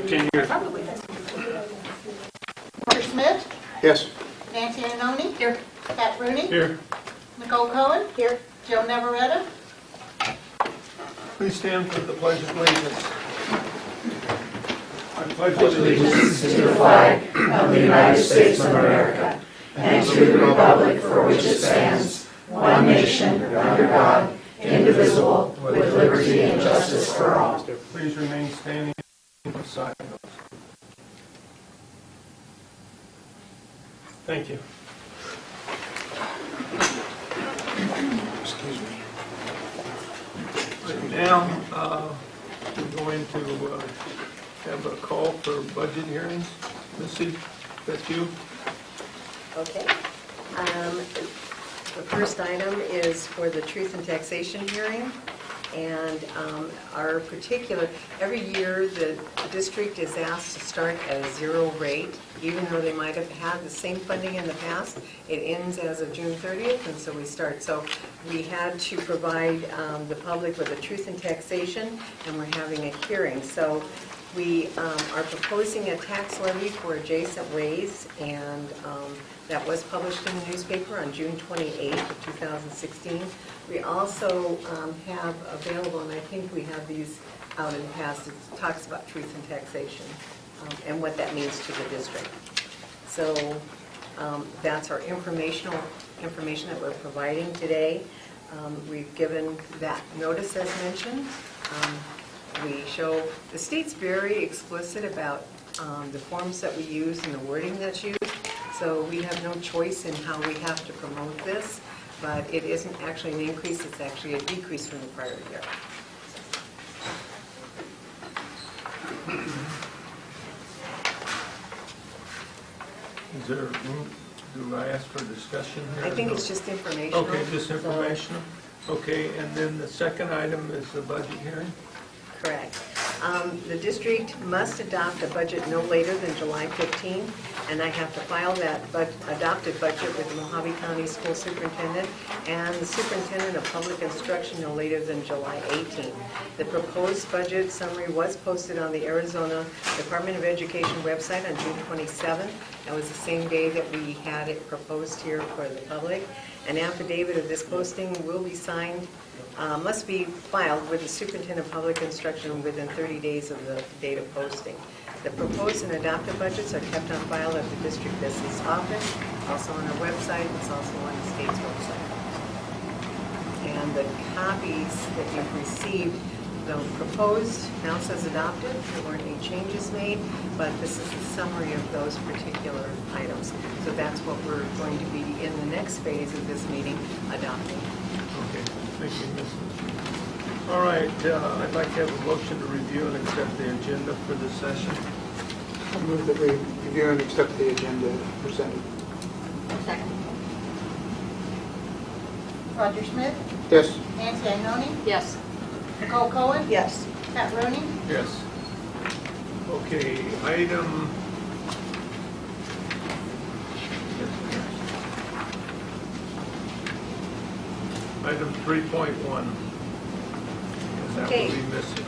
10 years. Probably. Roger Smith, Yes. Nancy Anoni, Here. Pat Rooney, Here. Nicole Cohen, here, Joe Navarrete. Please stand for the Pledge of Allegiance. I pledge allegiance to the flag of the United States of America and to the republic for which it stands, one nation, under God, indivisible, with liberty and justice for all. Please remain standing beside us. Thank you. Excuse me. Right now, we're going to have a call for budget hearings. Missy, that's you? Okay. The first item is for the Truth and Taxation hearing. And every year the district is asked to start at a zero rate, even though they might have had the same funding in the past. It ends as of June 30th, and so we start. So we had to provide the public with a Truth and Taxation, and we're having a hearing. So we are proposing a tax levy for adjacent ways, and that was published in the newspaper on June 28th of 2016. We also have available, and I think we have these out in the past, it talks about truth and taxation and what that means to the district. So that's our information that we're providing today. We've given that notice as mentioned. We show, the state's very explicit about the forms that we use and the wording that's used. So we have no choice in how we have to promote this, but it isn't actually an increase, it's actually a decrease from the prior year. Is there room, do I ask for discussion here? I think it's just informational. Okay, just informational. Okay, and then the second item is the budget hearing? Correct. The district must adopt a budget no later than July 15, and I have to file that adopted budget with the Mojave County School Superintendent and the Superintendent of Public Instruction no later than July 18. The proposed budget summary was posted on the Arizona Department of Education website on June 27th. That was the same day that we had it proposed here for the public. An affidavit of this posting will be signed, must be filed with the Superintendent of Public Instruction within 30 days of the date of posting. The proposed and adopted budgets are kept on file at the district business office, also on our website, it's also on the state's website. And the copies that you've received, the proposed now says adopted, there weren't any changes made, but this is a summary of those particular items. So that's what we're going to be in the next phase of this meeting, adopting. Okay, thank you, Mrs. All right, I'd like to have a motion to review and accept the agenda for this session. I move that we review and accept the agenda presented. Second. Roger Smith, Yes. Nancy Anoni, Yes. Nicole Cohen, Yes. Pat Rooney, Yes. Okay, item... Item 3.1. That Okay. will be missing.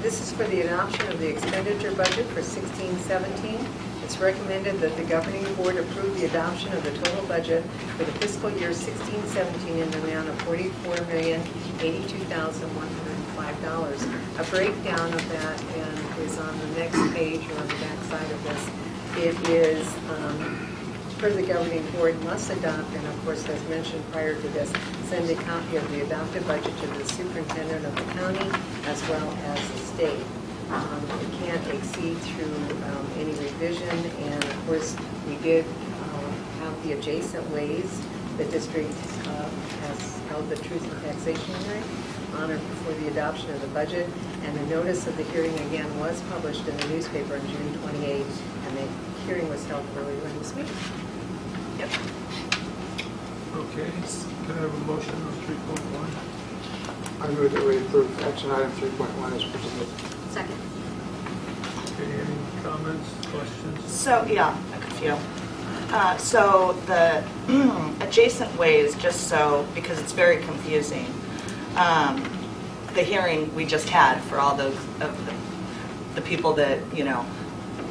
This is for the adoption of the expenditure budget for 16-17. It's recommended that the governing board approve the adoption of the total budget for the fiscal year 16-17 in the amount of $44,082,105. A breakdown of that is on the next page or on the back side of this. It is per the governing board must adopt, and of course, as mentioned prior to this, send a copy of the adopted budget to the superintendent of the county as well as the state. It can't exceed through any revision, and of course, we did have the adjacent ways. The district has held the truth and taxation hearing on or before the adoption of the budget, and the notice of the hearing again was published in the newspaper on June 28th, and the hearing was held earlier in this week. Yep. Okay, can I have a motion on 3.1? I move that we approve action item 3.1 as presented. Second. Okay, any comments, questions? So, yeah, a few. So the adjacent ways, just so, because it's very confusing, the hearing we just had for all those of the people that,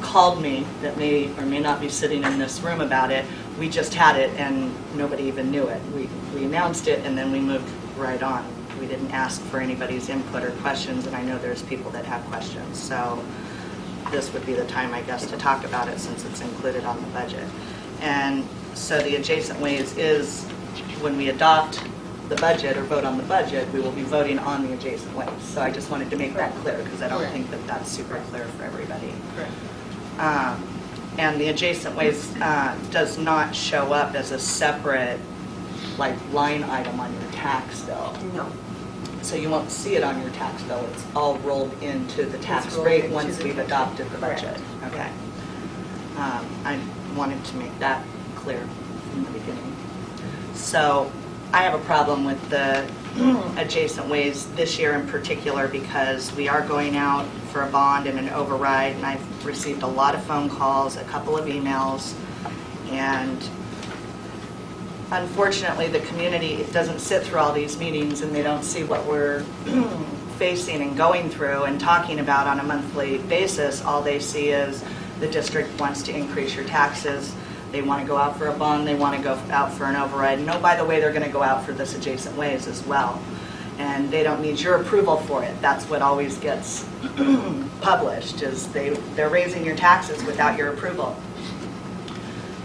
called me that may or may not be sitting in this room about it, we just had it and nobody even knew it. We announced it and then we moved right on. We didn't ask for anybody's input or questions, and I know there's people that have questions. So this would be the time, I guess, to talk about it since it's included on the budget. And so the adjacent ways is when we adopt the budget or vote on the budget, we will be voting on the adjacent ways. So I just wanted to make that clear because I don't Correct. think that that's super clear for everybody. Correct. And the adjacent ways does not show up as a separate line item on your tax bill. No. So you won't see it on your tax bill. It's all rolled into the tax rolled rate into once the we've tax adopted the Correct. budget. Okay. I wanted to make that clear from the beginning. So I have a problem with the adjacent ways this year in particular because we are going out for a bond and an override, and I've received a lot of phone calls, a couple of emails, and unfortunately the community doesn't sit through all these meetings and they don't see what we're facing and going through and talking about on a monthly basis. All they see is the district wants to increase your taxes. They want to go out for a bond, they want to go out for an override. And oh, by the way, they're going to go out for this adjacent ways as well. And they don't need your approval for it. That's what always gets published, is they're raising your taxes without your approval.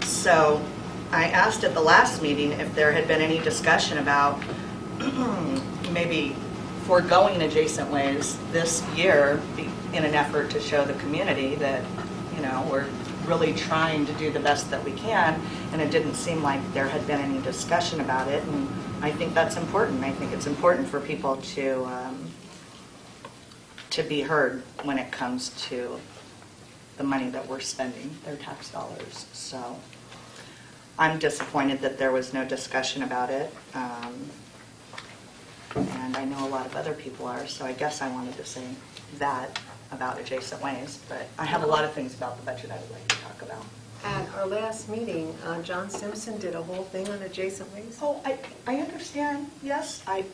So I asked at the last meeting if there had been any discussion about maybe foregoing adjacent ways this year in an effort to show the community that, we're really trying to do the best that we can, and it didn't seem like there had been any discussion about it, and I think that's important. I think it's important for people to be heard when it comes to the money that we're spending, their tax dollars. So I'm disappointed that there was no discussion about it, and I know a lot of other people are, so I guess I wanted to say that about adjacent ways, but I have a lot of things about the budget I would like to talk about. At our last meeting, John Simpson did a whole thing on adjacent ways. Oh, I understand, yes, I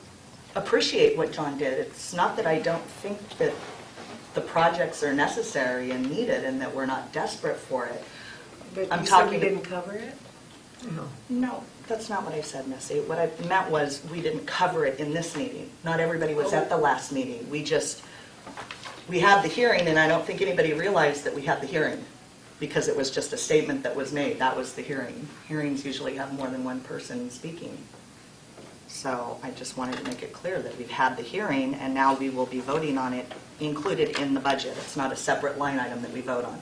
appreciate what John did. It's not that I don't think that the projects are necessary and needed and that we're not desperate for it. But I'm you said talking we didn't cover it? No, that's not what I said, Missy. What I meant was we didn't cover it in this meeting. Not everybody was at the last meeting. We had the hearing, and I don't think anybody realized that we had the hearing because it was just a statement that was made. That was the hearing. Hearings usually have more than one person speaking. So I just wanted to make it clear that we've had the hearing, and now we will be voting on it included in the budget. It's not a separate line item that we vote on.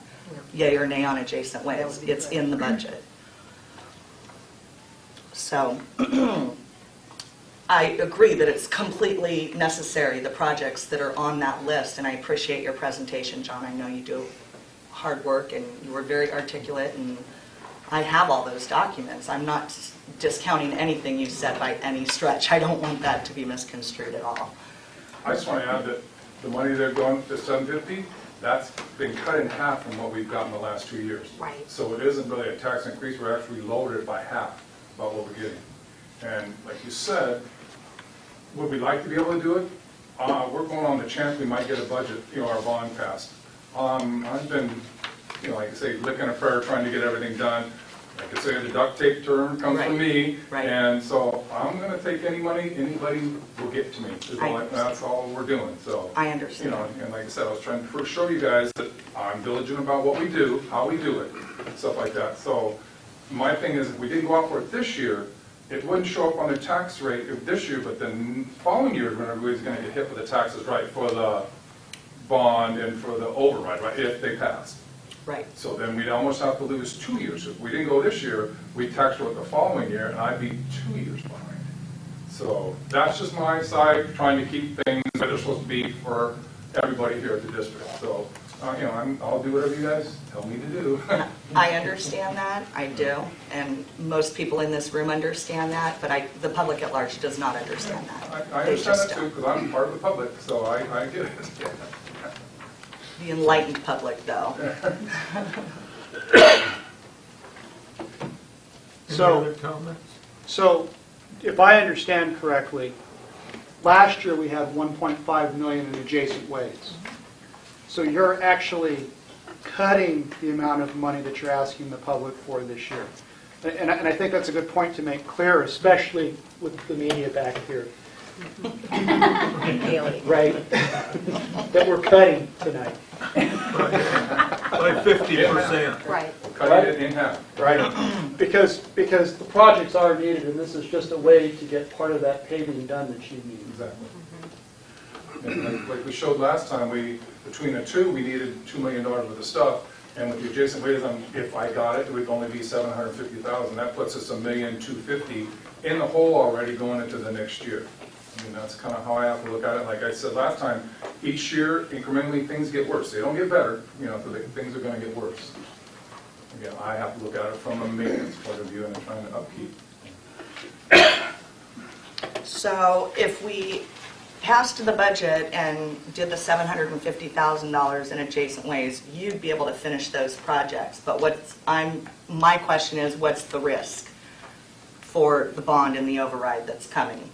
Yay or nay on adjacent ways. It's in the budget. So I agree that it's completely necessary, the projects that are on that list, and I appreciate your presentation, John. I know you do hard work, and you were very articulate, and I have all those documents. I'm not discounting anything you said by any stretch. I don't want that to be misconstrued at all. I just want to add that the money they're going to $750, that's been cut in half from what we've gotten the last 2 years. Right. So it isn't really a tax increase. We're actually lowered it by half about what we're getting. And like you said, would we like to be able to do it? We're going on the chance we might get a budget, our bond passed. I've been, like I say, licking a prayer trying to get everything done. Like I say, the duct tape term comes from me. Right. And so I'm going to take any money anybody will get to me. That's all we're doing. So I understand. And like I said, I was trying to first show you guys that I'm diligent about what we do, how we do it, stuff like that. So my thing is, if we didn't go out for it this year, it wouldn't show up on the tax rate of this year, but then following years when everybody's going to get hit with the taxes, right, for the bond and for the override, right, if they pass. Right. So then we'd almost have to lose 2 years. If we didn't go this year, we'd tax it the following year, and I'd be 2 years behind. So that's just my side, trying to keep things that are supposed to be for everybody here at the district. So, I'll do whatever you guys tell me to do. I understand that, I do, and most people in this room understand that, but the public at large does not understand that. I They understand just that too, don't. because I'm part of the public, so I get it. The enlightened public, though. Any other comments? So, if I understand correctly, last year we had 1.5 million in adjacent ways. So you're actually cutting the amount of money that you're asking the public for this year. And I think that's a good point to make clear, especially with the media back here, Haley. right? That we're cutting tonight. By 50%. Right. Cutting it in half. Right. Because the projects are needed, and this is just a way to get part of that paving done that you need. Exactly. And like we showed last time, between the two, we needed $2 million worth of stuff. And with the adjacent ways, if I got it, it would only be $750,000. That puts us $1,250,000 in the hole already going into the next year. I mean, that's kind of how I have to look at it. Like I said last time, each year, incrementally, things get worse. They don't get better, things are going to get worse. Again, I have to look at it from a maintenance point of view and trying to upkeep. So if we passed the budget and did the $750,000 in adjacent ways, you'd be able to finish those projects. But my question is, what's the risk for the bond and the override that's coming?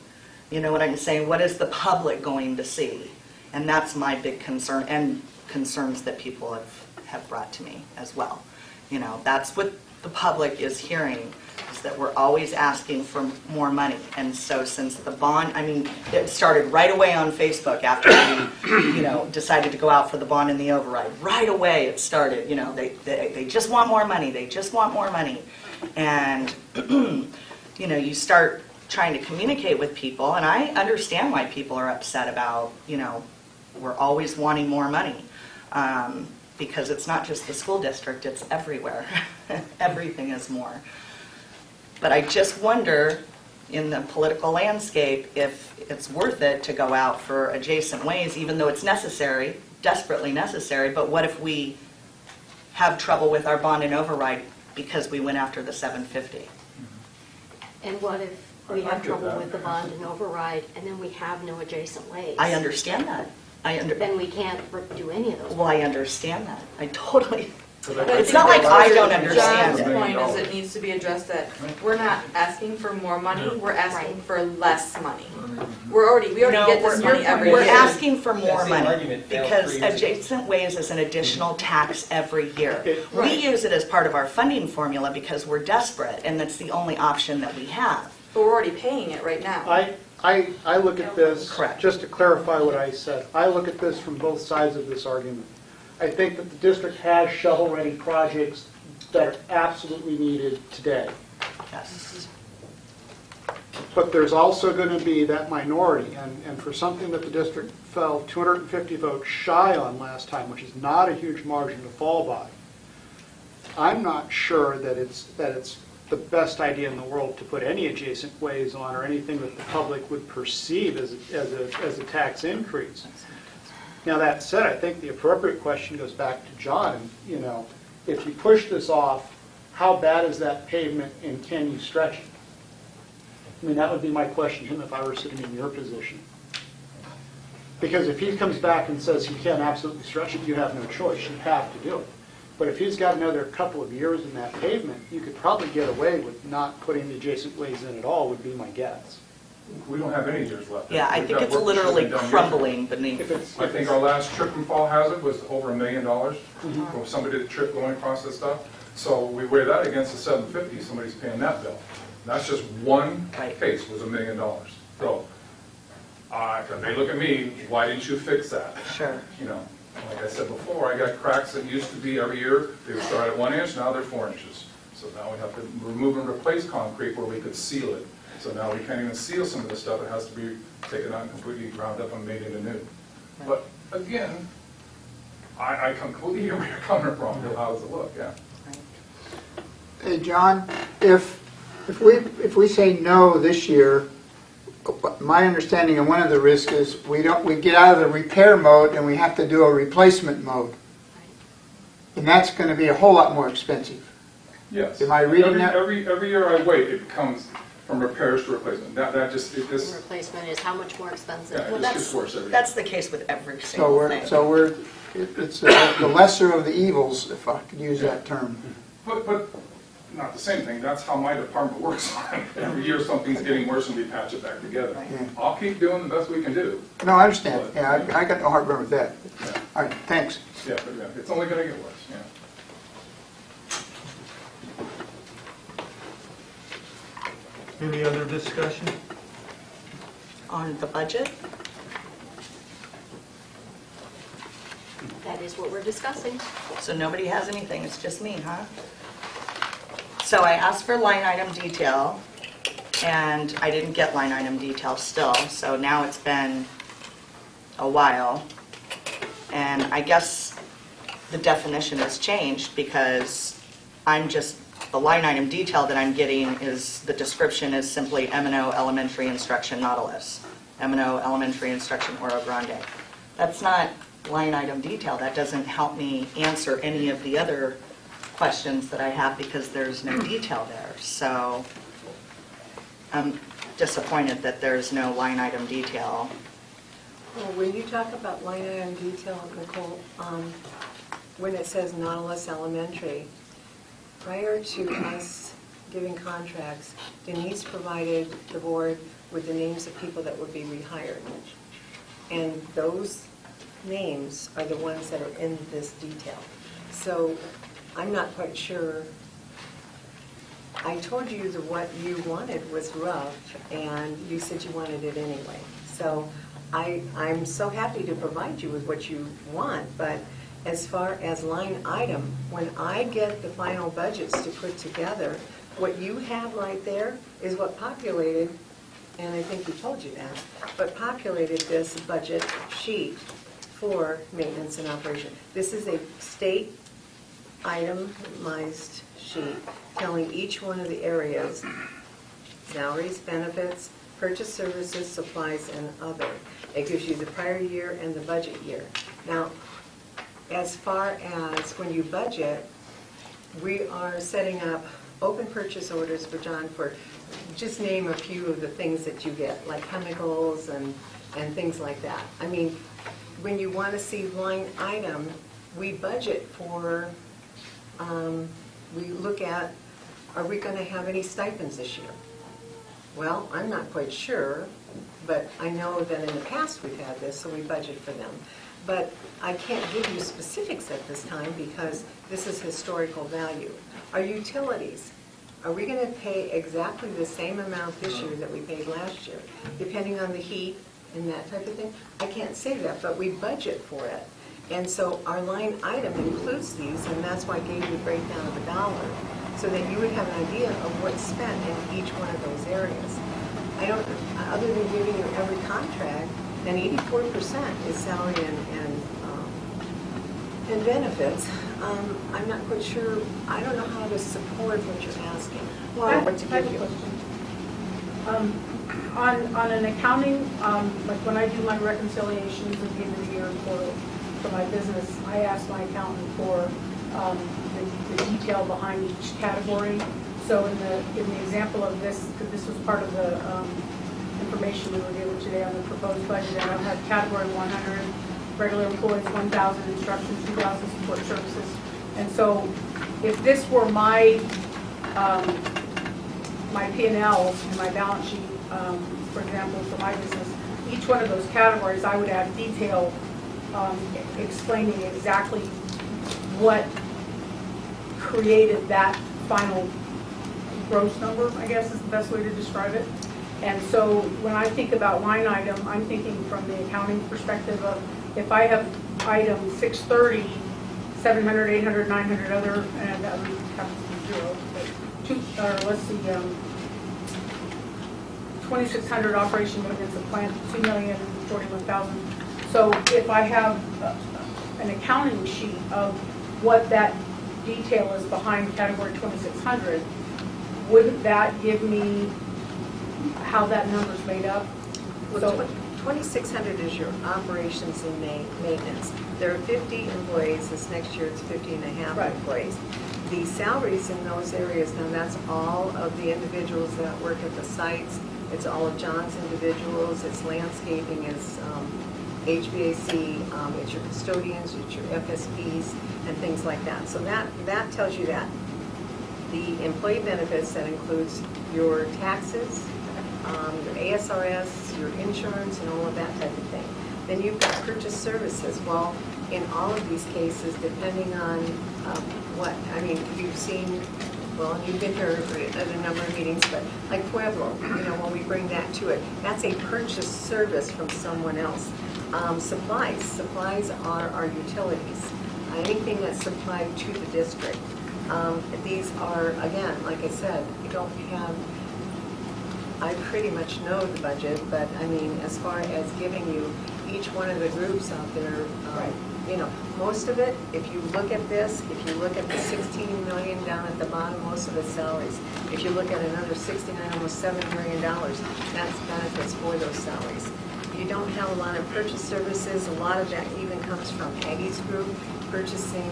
You know what I'm saying? What is the public going to see? And that's my big concern, and concerns that people have brought to me as well. That's what the public is hearing, is that we're always asking for more money. And so since the bond, it started right away on Facebook after we, decided to go out for the bond and the override. Right away it started, they just want more money, they just want more money. And, you start trying to communicate with people, and I understand why people are upset about, we're always wanting more money. Because it's not just the school district, it's everywhere. Everything is more. But I just wonder, in the political landscape, if it's worth it to go out for adjacent ways, even though it's necessary, desperately necessary. But what if we have trouble with our bond and override because we went after the 750? And what if we have trouble with the bond and override, and then we have no adjacent ways? I understand that. Then we can't do any of those. Well, I understand that. I totally. But It's not like I don't John's understand it. point is it needs to be addressed that we're not asking for more money, we're asking Right. for less money. We already get this money every year. We're asking for more That same money argument failed because 3 years ago. adjacent ways is an additional tax every year. We Right. use it as part of our funding formula because we're desperate, and that's the only option that we have. But we're already paying it right now. I look at this, Correct. just to clarify what I said, I look at this from both sides of this argument. I think that the district has shovel-ready projects that are absolutely needed today. Yes. But there's also going to be that minority, and for something that the district fell 250 votes shy on last time, which is not a huge margin to fall by, I'm not sure that it's the best idea in the world to put any adjacent ways on or anything that the public would perceive as a tax increase. Now, that said, I think the appropriate question goes back to John. If you push this off, how bad is that pavement and can you stretch it? That would be my question to him if I were sitting in your position. Because if he comes back and says he can't absolutely stretch it, you have no choice. You have to do it. But if he's got another couple of years in that pavement, you could probably get away with not putting the adjacent ways in at all, would be my guess. We don't have any years left. Yeah, I We've think got it's work that should literally be done years crumbling beneath. ago. I think our last trip and fall hazard was over $1 million. When somebody did a trip going across this stuff. So we weigh that against the 750, somebody's paying that bill. That's just one Right. case was $1 million. So, they look at me, why didn't you fix that? Sure. Like I said before, I got cracks that used to be every year, they would start at 1 inch, now they're 4 inches. So now we have to remove and replace concrete where we could seal it. So now we can't even seal some of the stuff, it has to be taken out and completely ground up and made into new. But again, I completely hear where you're coming from, how does it look, yeah. Hey, John, if we say no this year, my understanding of one of the risks is we get out of the repair mode and we have to do a replacement mode. And that's going to be a whole lot more expensive. Yes. Am I reading that? Every year I wait, it comes from repairs to replacement. Replacement is how much more expensive? Yeah, Well, it just gets worse every year. That's the case with every single thing. It's the lesser of the evils, if I could use that term. But not the same thing, that's how my department works. Every year something's getting worse and we patch it back together. Yeah. I'll keep doing the best we can do. No, I understand. Yeah, I got no heartburn with that. Yeah. All right, thanks. Yeah, but yeah, it's only gonna get worse, yeah. Any other discussion? On the budget? That is what we're discussing. So nobody has anything, it's just me, huh? So I asked for line item detail, and I didn't get line item detail still, so now it's been a while. And I guess the definition has changed because the line item detail that I'm getting is, the description is simply M&O Elementary Instruction Nautilus, M&O Elementary Instruction Oro Grande. That's not line item detail. That doesn't help me answer any of the other questions that I have because there's no detail there. So I'm disappointed that there's no line item detail. Well, when you talk about line item detail, Nicole, when it says Nautilus Elementary, prior to us giving contracts, Denise provided the board with the names of people that would be rehired. And those names are the ones that are in this detail. So I'm not quite sure. I told you that what you wanted was rough, and you said you wanted it anyway. So I'm so happy to provide you with what you want, but as far as line item, when I get the final budgets to put together, what you have right there is what populated, and I think we told you that, but populated this budget sheet for maintenance and operation. This is a state itemized sheet telling each one of the areas, salaries, benefits, purchase services, supplies, and other. It gives you the prior year and the budget year. Now, as far as when you budget, we are setting up open purchase orders for John for, just name a few of the things that you get, like chemicals and things like that. I mean, when you want to see line item, we budget for, we look at, are we going to have any stipends this year? Well, I'm not quite sure, but I know that in the past we've had this, so we budget for them. But I can't give you specifics at this time because this is historical value. Our utilities, are we going to pay exactly the same amount this year that we paid last year, depending on the heat and that type of thing? I can't say that, but we budget for it. And so our line item includes these, and that's why I gave you a breakdown of the dollar, so that you would have an idea of what's spent in each one of those areas. I don't, other than giving you every contract, and 84% is salary and benefits. I'm not quite sure, I don't know how to support what you're asking, or what to give you. On an accounting, like when I do my reconciliations at the end of the year for my business, I ask my accountant for the detail behind each category. So in the example of this, because this was part of the information we were given today on the proposed budget, and I'll have category 100, regular employees 1,000, instruction 2,000, support services. And so if this were my my P&L and my balance sheet, for example, for my business, each one of those categories I would add detail explaining exactly what created that final gross number, I guess is the best way to describe it. And so when I think about line item, I'm thinking from the accounting perspective of if I have item 630, 700, 800, 900 other, and that would have to be zero, but let's see, 2,600 operation maintenance of plant, 2,041,000. So if I have an accounting sheet of what that detail is behind category 2,600, wouldn't that give me how that number's made up? Well, 2,600 is your operations and maintenance. There are 50 employees. This next year it's 50 and a half employees. The salaries in those areas, now that's all of the individuals that work at the sites. It's all of John's individuals. It's landscaping. It's HVAC. It's your custodians. It's your FSPs and things like that. So that tells you that. The employee benefits, that includes your taxes, your ASRS, your insurance, and all of that type of thing. Then you've got purchase services. Well, in all of these cases, depending on what, I mean, you've seen, well, you've been here at a number of meetings, but like Pueblo, you know, when we bring that to it, that's a purchased service from someone else. Supplies are our utilities. Anything that's supplied to the district. These are, again, like I said, you don't have, I pretty much know the budget, but I mean, as far as giving you each one of the groups out there, you know, most of it, if you look at this, if you look at the 16 million down at the bottom, most of it's salaries. If you look at another 69, almost $7 million, that's benefits for those salaries. You don't have a lot of purchase services. A lot of that even comes from Aggie's group, purchasing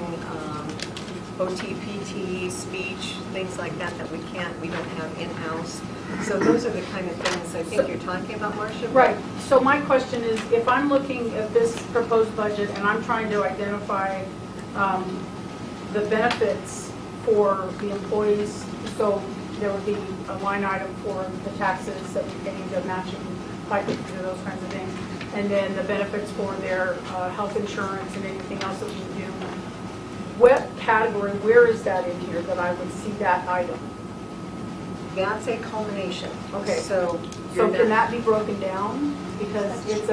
OT, PT, speech, things like that that we don't have in-house. So those are the kind of things I think you're talking about, Marcia. Right. So my question is, if I'm looking at this proposed budget and I'm trying to identify the benefits for the employees, so there would be a line item for the taxes that we pay, the matching, like those kinds of things, and then the benefits for their health insurance and anything else that we do. What category, where is that in here that I would see that item? That's a culmination. Okay. So can that be broken down? Because it's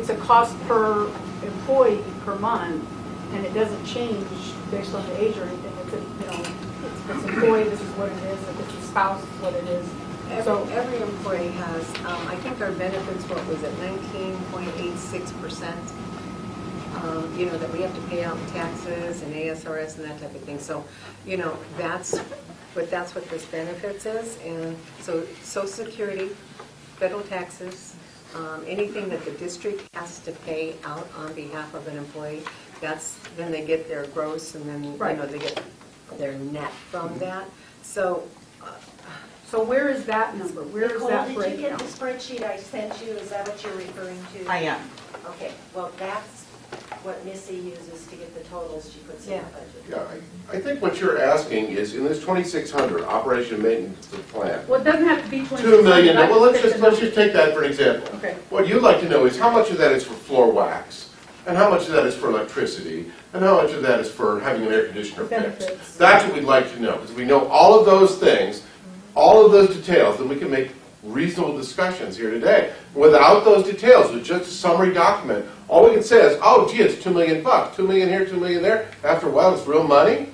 a cost per employee per month, and it doesn't change based on the age or anything. It's a, you know, if it's employee, this is what it is. If it's a spouse, what it is. So every employee has, I think our benefits, what was it, 19.86%, you know, that we have to pay out in taxes and ASRS and that type of thing. So, you know, that's what this benefits is. And so Social Security, federal taxes, anything that the district has to pay out on behalf of an employee, then they get their gross, and then, you know, they get their net from that. So where is that number? Where is that breakdown? Did you get the spreadsheet I sent you? Is that what you're referring to? I am. Okay, well, that's what Missy uses to get the totals she puts in the budget. Yeah, I think what you're asking is, in this 2,600 operation maintenance of plant, Well, it doesn't have to be 2 million, well, let's just take that for an example. Okay. What you'd like to know is how much of that is for floor wax, and how much of that is for electricity, and how much of that is for having an air conditioner fixed. Benefits. That's what we'd like to know, because if we know all of those things, all of those details, then we can make reasonable discussions here today. Without those details, with just a summary document, all we can say is, oh, gee, it's $2 million, $2 million here, $2 million there. After a while, it's real money.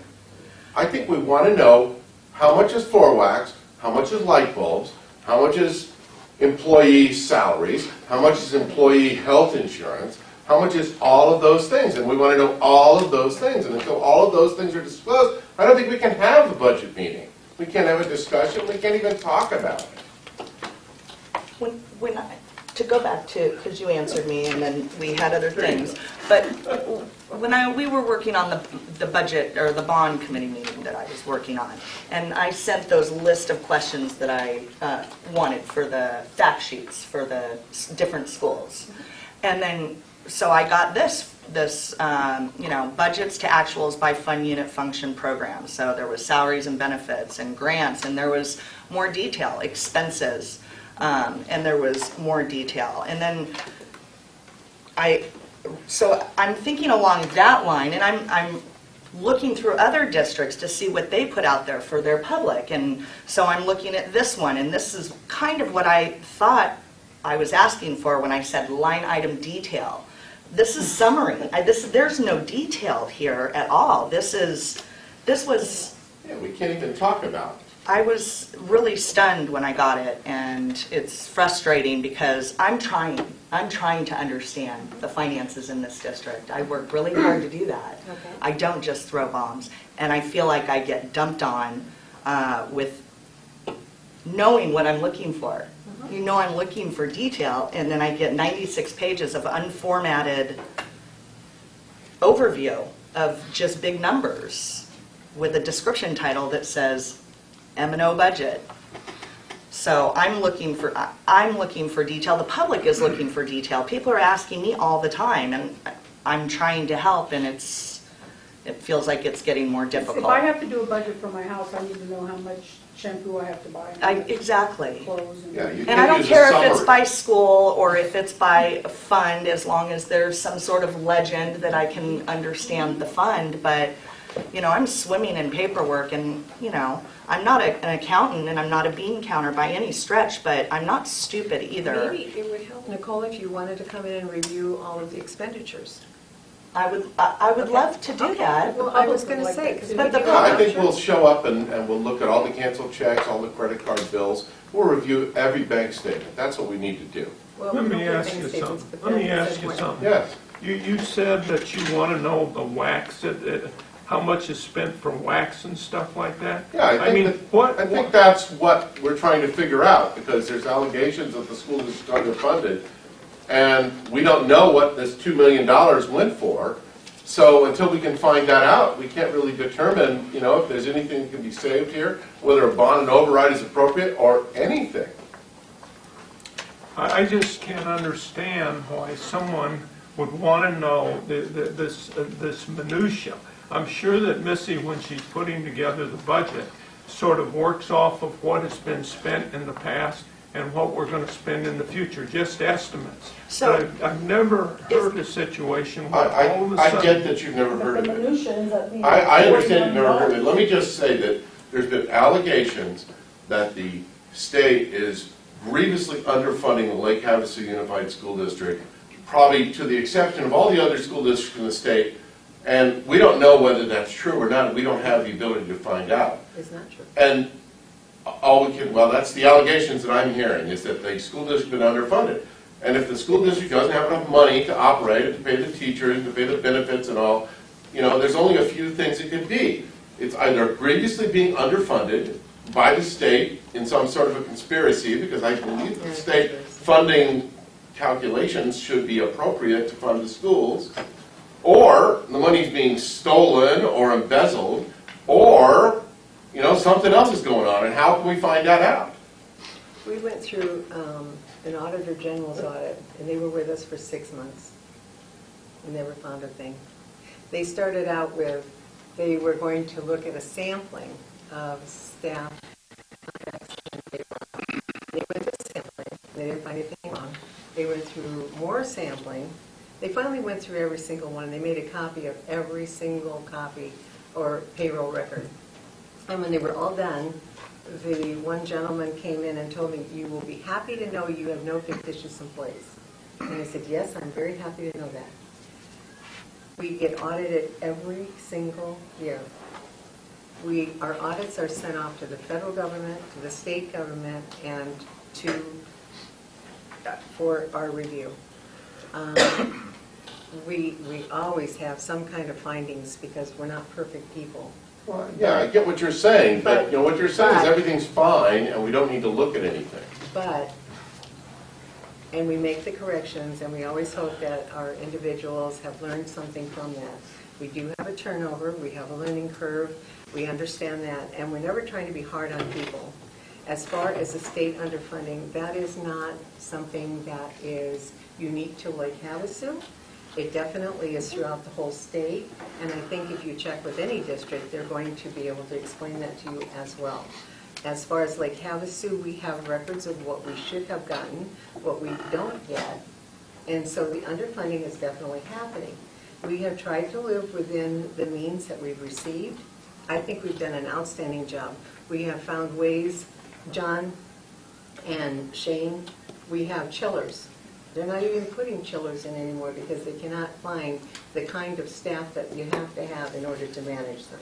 I think we want to know how much is floor wax, how much is light bulbs, how much is employee salaries, how much is employee health insurance, how much is all of those things. And we want to know all of those things. And until all of those things are disclosed, I don't think we can have the budget meeting. We can't have a discussion. We can't even talk about it. To go back to, because you answered me and then we had other things, but when we were working on the budget or the bond committee meeting that I was working on, and I sent those list of questions that I wanted for the fact sheets for the different schools, and then so I got this you know, budgets to actuals by fund unit function program. So there was salaries and benefits and grants, and there was more detail, expenses. And there was more detail. And then so I'm thinking along that line, and I'm looking through other districts to see what they put out there for their public. And so I'm looking at this one, and this is kind of what I thought I was asking for when I said line item detail. This is summary. There's no detail here at all. This was... Yeah, we can't even talk about it. I was really stunned when I got it, and it's frustrating because I'm trying to understand the finances in this district. I work really hard to do that. Okay. I don't just throw bombs, and I feel like I get dumped on with knowing what I'm looking for. You know, I'm looking for detail, and then I get 96 pages of unformatted overview of just big numbers with a description title that says M&O budget. So I'm looking for detail. The public is looking for detail. People are asking me all the time, and I'm trying to help, and it's it feels like it's getting more If I difficult. have to do a budget for my house, I need to know how much shampoo I have to buy. Exactly. Clothes and. Yeah, you And I can don't use a care if it's summary. by school or if it's by fund, as long as there's some sort of legend that I can understand the fund, but, you know, I'm swimming in paperwork and, you know, I'm not an accountant and I'm not a bean counter by any stretch, but I'm not stupid either. Maybe it would help, Nicole, if you wanted to come in and review all of the expenditures. I would love to do that. Well, I was going to say, because But the Yeah, I think we'll show up and we'll look at all the canceled checks, all the credit card bills. We'll review every bank statement. That's what we need to do. Well, Let we don't me get ask bank you statements, something. but Let me then it ask says you what- something. Yes. You said that you want to know the wax, how much is spent for wax and stuff like that? Yeah, I mean, think, what? I think that's what we're trying to figure out, because there's allegations that the school is underfunded, and we don't know what this $2 million went for. So until we can find that out, we can't really determine, you know, if there's anything that can be saved here, whether a bond and override is appropriate or anything. I just can't understand why someone would want to know this minutia. I'm sure that Missy, when she's putting together the budget, sort of works off of what has been spent in the past and what we're going to spend in the future, just estimates. So- But I've never heard a situation where all of a I sudden... get that you've never heard The of it. minutia ends up being. I understand you've never heard of it. Let me just say that there's been allegations that the state is grievously underfunding the Lake Havasu Unified School District, probably to the exception of all the other school districts in the state, and we don't know whether that's true or not. We don't have the ability to find out. It's not true. And all we can, well, that's the allegations that I'm hearing, is that the school district's been underfunded. And if the school district doesn't have enough money to operate it, to pay the teachers, to pay the benefits and all, you know, there's only a few things it could be. It's either grievously being underfunded by the state in some sort of a conspiracy, because I believe the state funding calculations should be appropriate to fund the schools, or the money's being stolen or embezzled, or, you know, something else is going on, and how can we find that out? We went through an Auditor General's audit, and they were with us for 6 months. We never found a thing. They started out with, they were going to look at a sampling of staff. They went to sampling, they didn't find anything wrong. They went through more sampling. They finally went through every single one, and they made a copy of every single copy or payroll record. And when they were all done, the one gentleman came in and told me, "You will be happy to know you have no fictitious employees." And I said, "Yes, I'm very happy to know that." We get audited every single year. Our audits are sent off to the federal government, to the state government, and for our review. We always have some kind of findings because we're not perfect people. Well, yeah, I get what you're saying, but, you know, what you're saying is but- everything's fine, and we don't need to look at anything. And we make the corrections, and we always hope that our individuals have learned something from that. We do have a turnover, we have a learning curve, we understand that, and we're never trying to be hard on people. As far as the state underfunding, that is not something that is unique to Lake Havasu. It definitely is throughout the whole state, and I think if you check with any district, they're going to be able to explain that to you as well. As far as Lake Havasu, we have records of what we should have gotten, what we don't get, and so the underfunding is definitely happening. We have tried to live within the means that we've received. I think we've done an outstanding job. We have found ways, John and Shane, we have chillers. They're not even putting chillers in anymore because they cannot find the kind of staff that you have to have in order to manage them.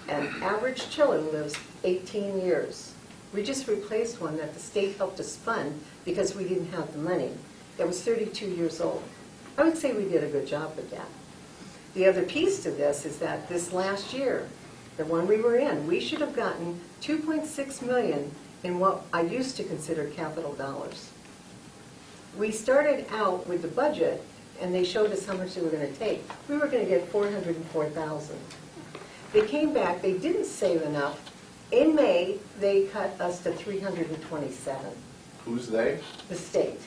An average chiller lives 18 years. We just replaced one that the state helped us fund because we didn't have the money. That was 32 years old. I would say we did a good job with that. The other piece to this is that this last year, the one we were in, we should have gotten $2.6 million in what I used to consider capital dollars. We started out with the budget, and they showed us how much they were going to take. We were going to get $404,000. They came back, they didn't save enough. In May, they cut us to $327,000, Who's they? the state.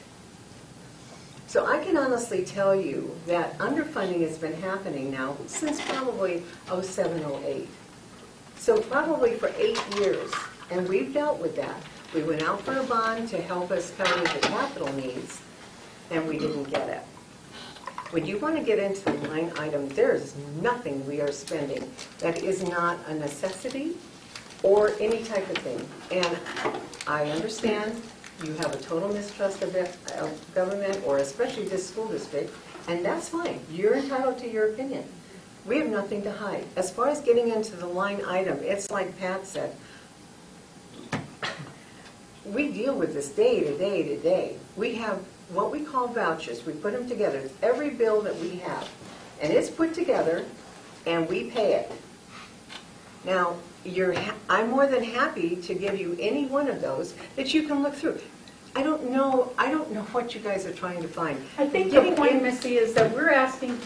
So I can honestly tell you that underfunding has been happening now since probably '07, '08. So probably for 8 years, and we've dealt with that. We went out for a bond to help us cover the capital needs, and we didn't get it. When you want to get into the line item, there is nothing we are spending that is not a necessity or any type of thing. And I understand you have a total mistrust of government, or especially this school district, and that's fine. You're entitled to your opinion. We have nothing to hide. As far as getting into the line item, it's like Pat said, we deal with this day to day to day. We have what we call vouchers. We put them together. It's every bill that we have, and it's put together, and we pay it. Now, I'm more than happy to give you any one of those that you can look through. I don't know what you guys are trying to find. I think the point, Missy, is that we're asking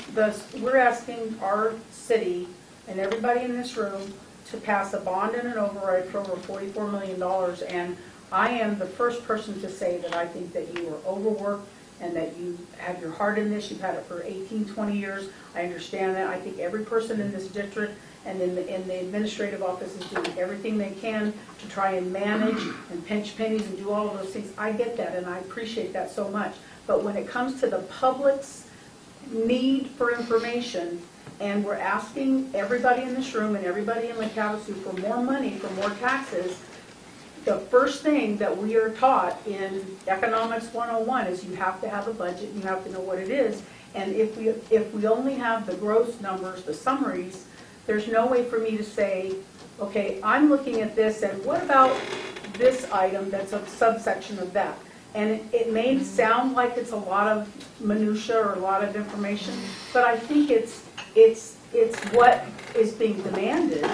our city and everybody in this room to pass a bond and an override for over $44 million, and I am the first person to say that I think that you are overworked and that you have your heart in this. You've had it for 18, 20 years. I understand that. I think every person in this district and in the administrative office is doing everything they can to try and manage and pinch pennies and do all of those things. I get that, and I appreciate that so much. But when it comes to the public's need for information, and we're asking everybody in this room and everybody in Lake Havasu for more money, for more taxes, the first thing that we are taught in Economics 101 is you have to have a budget, you have to know what it is. And if we only have the gross numbers, the summaries, there's no way for me to say, okay, I'm looking at this, and what about this item that's a subsection of that? And it may sound like it's a lot of minutia or a lot of information, but I think it's what is being demanded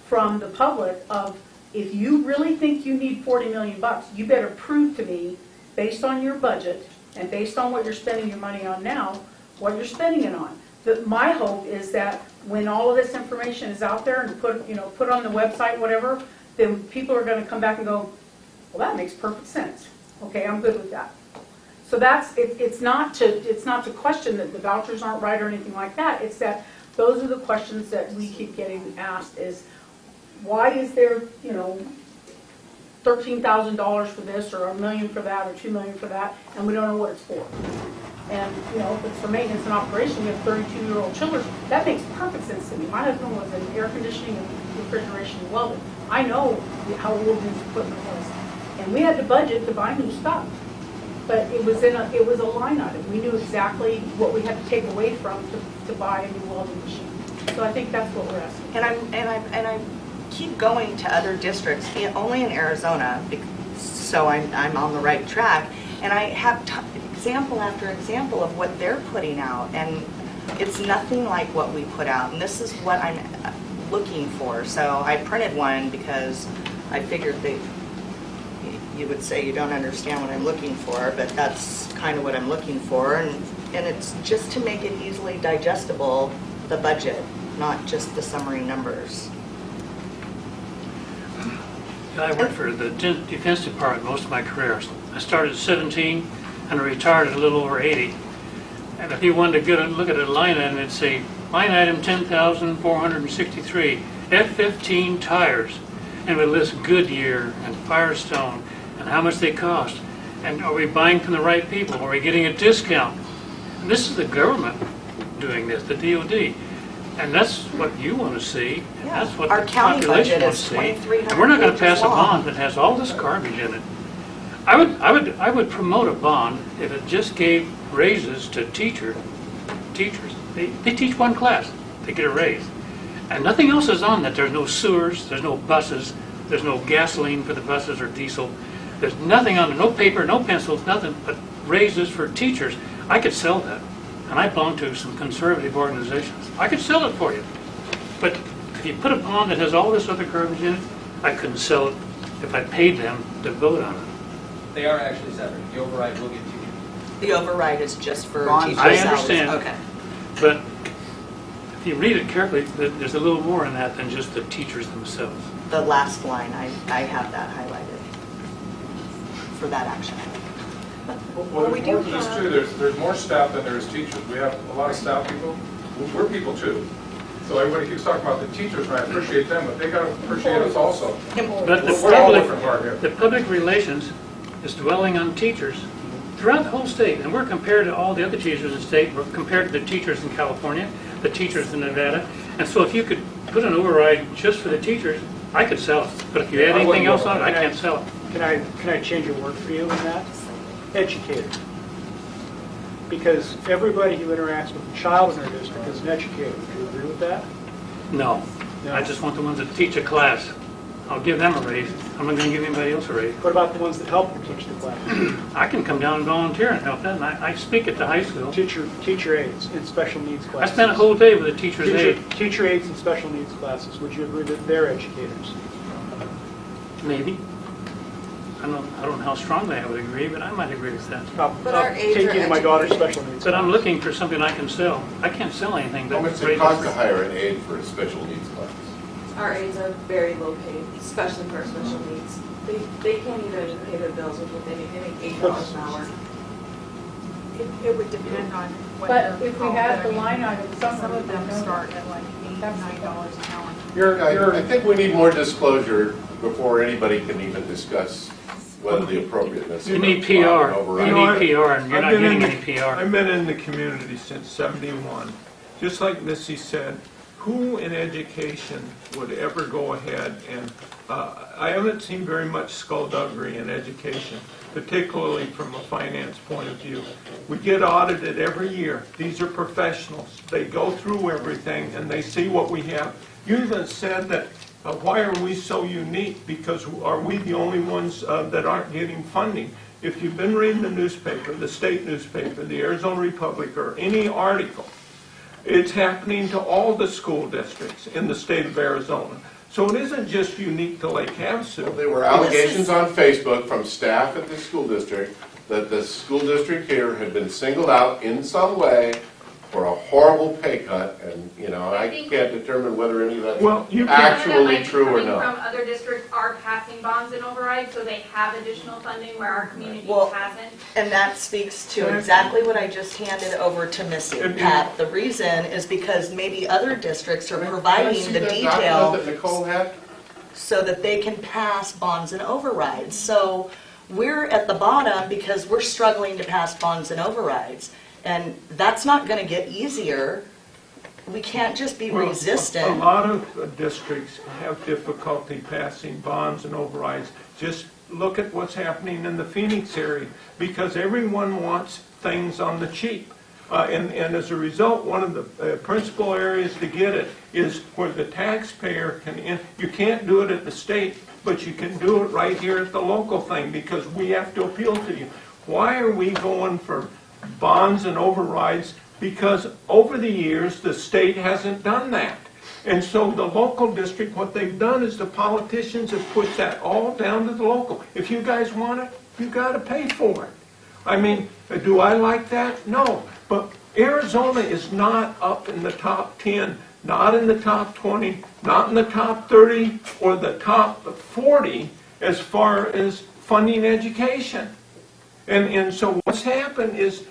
from the public of, if you really think you need $40 million, you better prove to me, based on your budget and based on what you're spending your money on now, what you're spending it on. My hope is that when all of this information is out there and put on the website, whatever, then people are going to come back and go, well, that makes perfect sense. Okay, I'm good with that. So it's not to question that the vouchers aren't right or anything like that. It's that those are the questions that we keep getting asked is, why is there, $13,000 for this, or $1 million for that, or $2 million for that, and we don't know what it's for? And, if it's for maintenance and operation, we have 32-year-old children. That makes perfect sense to me. My husband was in air conditioning and refrigeration and welding. I know how old his equipment was. And we had to budget to buy new stuff. But it was a line item. We knew exactly what we had to take away from to buy a new welding machine. So I think that's what we're asking. And I keep going to other districts, only in Arizona, so I'm on the right track. And I have example after example of what they're putting out, and it's nothing like what we put out. And this is what I'm looking for. So I printed one because I figured you would say you don't understand what I'm looking for, but that's kind of what I'm looking for. And it's just to make it easily digestible, the budget, not just the summary numbers. I worked for the Defense Department most of my career. I started at 17 and I retired at a little over 80. And if you wanted to look at a line item, it'd say, line item 10,463, F-15 tires. And it would list Goodyear and Firestone and how much they cost. And are we buying from the right people? Are we getting a discount? And this is the government doing this, the DOD. And that's what you want to see. Yeah. That's what our the county population budget wants is to see. 2,300 And we're not going to pages pass a long. bond that has all this garbage in it. I would promote a bond if it just gave raises to teachers. They teach one class, they get a raise. And nothing else is on that. There's no sewers, there's no buses, there's no gasoline for the buses or diesel. There's nothing on it, no paper, no pencils, nothing but raises for teachers. I could sell that. And I belong to some conservative organizations. I could sell it for you. But if you put a bond that has all this other garbage in it, I couldn't sell it if I paid them to vote on it. They are actually separate. The override will get to you. The override is just for Bonds. teacher I salaries. understand. Okay. But if you read it carefully, there's a little more in that than just the teachers themselves. The last line, I have that highlighted for that action item. Well, we there's do more to this have- too, there's more staff than there is teachers. We have a lot of staff people, we're people too. So everybody keeps talking about the teachers, and I appreciate them, but they gotta appreciate us also. But the We're all public, working hard here. the public relations is dwelling on teachers throughout the whole state. And we're compared to all the other teachers in the state, we're compared to the teachers in California, the teachers in Nevada. And so if you could put an override just for the teachers, I could sell it. But if you add anything else on it, I can't sell it. Can I change a word for you in that? Educator. Because everybody who interacts with a child in our district is an educator. Do you agree with that? No. No. I just want the ones that teach a class. I'll give them a raise. I'm not going to give anybody else a raise. What about the ones that help you teach the class? I can come down and volunteer and help them. I speak at the high school. Teacher aides in special needs I classes. spent a whole day with a teacher's aide. Teacher aides in special needs classes. Would you agree that they're educators? Maybe. I don't know how strongly I would agree, but I might agree with that. But our I'll aides take are you to my daughter's educators. special needs. But I'm class. looking for something I can sell. I can't sell anything that How much does it raises- cost to hire an aide for a special needs class? Our aides are very low paid, especially for our special needs. They can't even pay their bills with what they make. They make $8 an hour. It would depend on what But they're if we called, had but the line item, Some of them start at like $8, $9 an hour. I think we need more disclosure before anybody can even discuss whether the appropriateness. You of need a PR. bond override. You need PR, and you're I've not been getting in any the- PR. I've been in the community since '71. Just like Missy said, who in education would ever go ahead and, I haven't seen very much skullduggery in education, particularly from a finance point of view. We get audited every year. These are professionals. They go through everything and they see what we have. You even said that, why are we so unique? Because are we the only ones that aren't getting funding? If you've been reading the newspaper, the state newspaper, the Arizona Republic, or any article, it's happening to all the school districts in the state of Arizona. So it isn't just unique to Lake Havasu. There were allegations on Facebook from staff at the school district that the school district here had been singled out in some way for a horrible pay cut, and, I can't determine whether any of that's Well, you can- actually true or Some not. of other districts are passing bonds and overrides, so they have additional funding where our community Well, hasn't. And that speaks to exactly what I just handed over to Missy. Pat, the reason is because maybe other districts are Can I providing see the that detail document that Nicole had? so that they can pass bonds and overrides. So we're at the bottom because we're struggling to pass bonds and overrides. And that's not going to get easier. We can't just be Well, resistant. A lot of districts have difficulty passing bonds and overrides. Just look at what's happening in the Phoenix area, because everyone wants things on the cheap. And as a result, one of the principal areas to get it is where the taxpayer you can't do it at the state, but you can do it right here at the local thing, because we have to appeal to you. Why are we going for bonds and overrides? Because over the years, the state hasn't done that. And so the local district, what they've done is the politicians have pushed that all down to the local. If you guys want it, you got to pay for it. I mean, do I like that? No. But Arizona is not up in the top 10, not in the top 20, not in the top 30, or the top 40 as far as funding education. And so what's happened is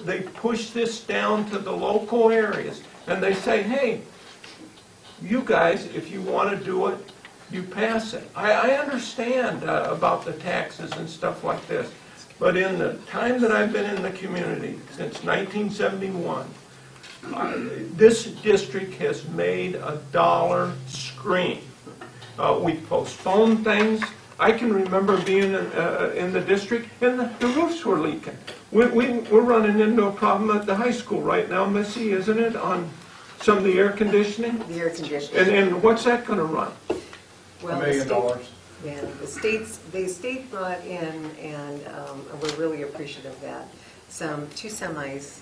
they push this down to the local areas, and they say, hey, you guys, if you want to do it, you pass it. I understand about the taxes and stuff like this, but in the time that I've been in the community, since 1971, this district has made a dollar scream. We postponed things. I can remember being in the district, and the roofs were leaking. We're running into a problem at the high school right now, Missy, isn't it, on some of the air conditioning? The air conditioning. And what's that going to run? Well, $1 million. Yeah, the state brought in, and we're really appreciative of that, two semis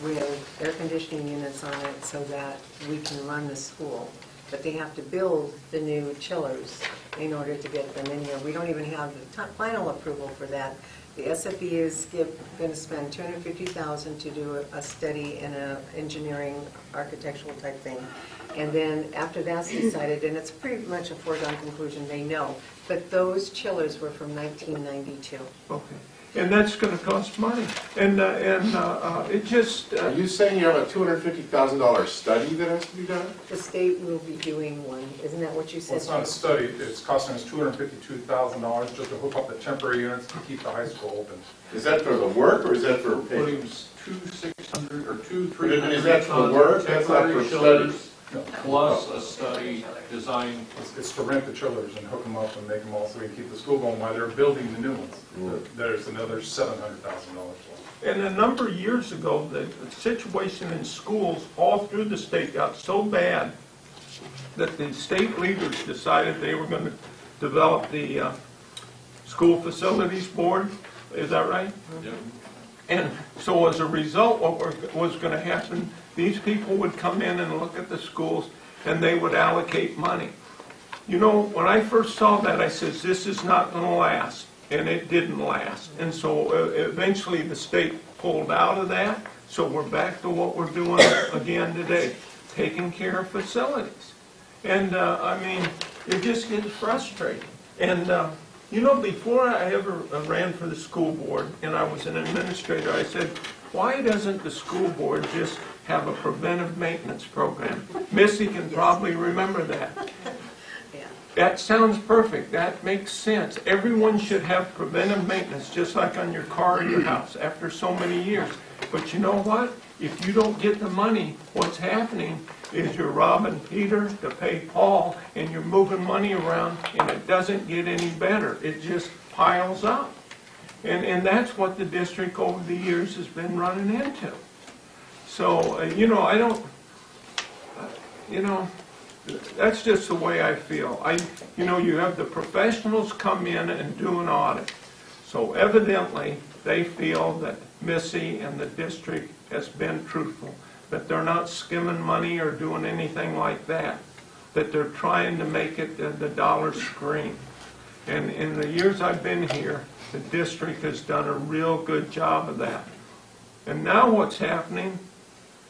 with air conditioning units on it so that we can run the school. But they have to build the new chillers in order to get them in here. We don't even have the final approval for that. The SFE is going to spend $250,000 to do a study in an engineering, architectural type thing. And then after that's decided, and it's pretty much a foregone conclusion, they know. But those chillers were from 1992. Okay. And that's gonna cost money. And it just, Are you saying you have a $250,000 study that has to be done? The state will be doing one, isn't that what you Well, said? it's not a study, it's costing us $252,000 just to hook up the temporary units to keep the high school open. Is that for the work or is that for believe patients? 2,600 or 2,300. Is that for work? That's not for studies? No. Plus a study designed. It's to rent the chillers and hook them up and make them all so we can keep the school going while they're building the new ones. There's another $700,000 left. And a number of years ago, the situation in schools all through the state got so bad that the state leaders decided they were going to develop the school facilities board. Is that right? Yep. And so as a result, what was going to happen, these people would come in and look at the schools and they would allocate money. You know, when I first saw that, I said, this is not going to last. And it didn't last. And so eventually the state pulled out of that. So we're back to what we're doing again today, taking care of facilities. And I mean, it just gets frustrating. And you know, before I ever ran for the school board and I was an administrator, I said, why doesn't the school board just have a preventive maintenance program? Missy can probably remember that. That sounds perfect. That makes sense. Everyone should have preventive maintenance, just like on your car or your house, after so many years. But you know what? If you don't get the money, what's happening is you're robbing Peter to pay Paul, and you're moving money around, and it doesn't get any better. It just piles up. And that's what the district over the years has been running into. So, you know, I don't, you know, that's just the way I feel. You know, you have the professionals come in and do an audit. So evidently, they feel that Missy and the district has been truthful, that they're not skimming money or doing anything like that, that they're trying to make it the dollar screen. And in the years I've been here, the district has done a real good job of that. And now what's happening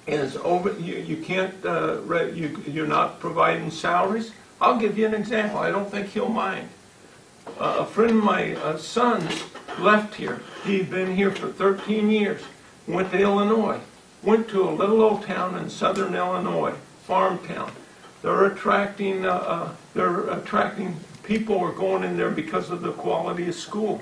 is you can't, you're not providing salaries. I'll give you an example. I don't think he'll mind. A friend of my son's left here. He'd been here for 13 years. Went to Illinois. Went to a little old town in southern Illinois, farm town. They're attracting people are going in there because of the quality of school.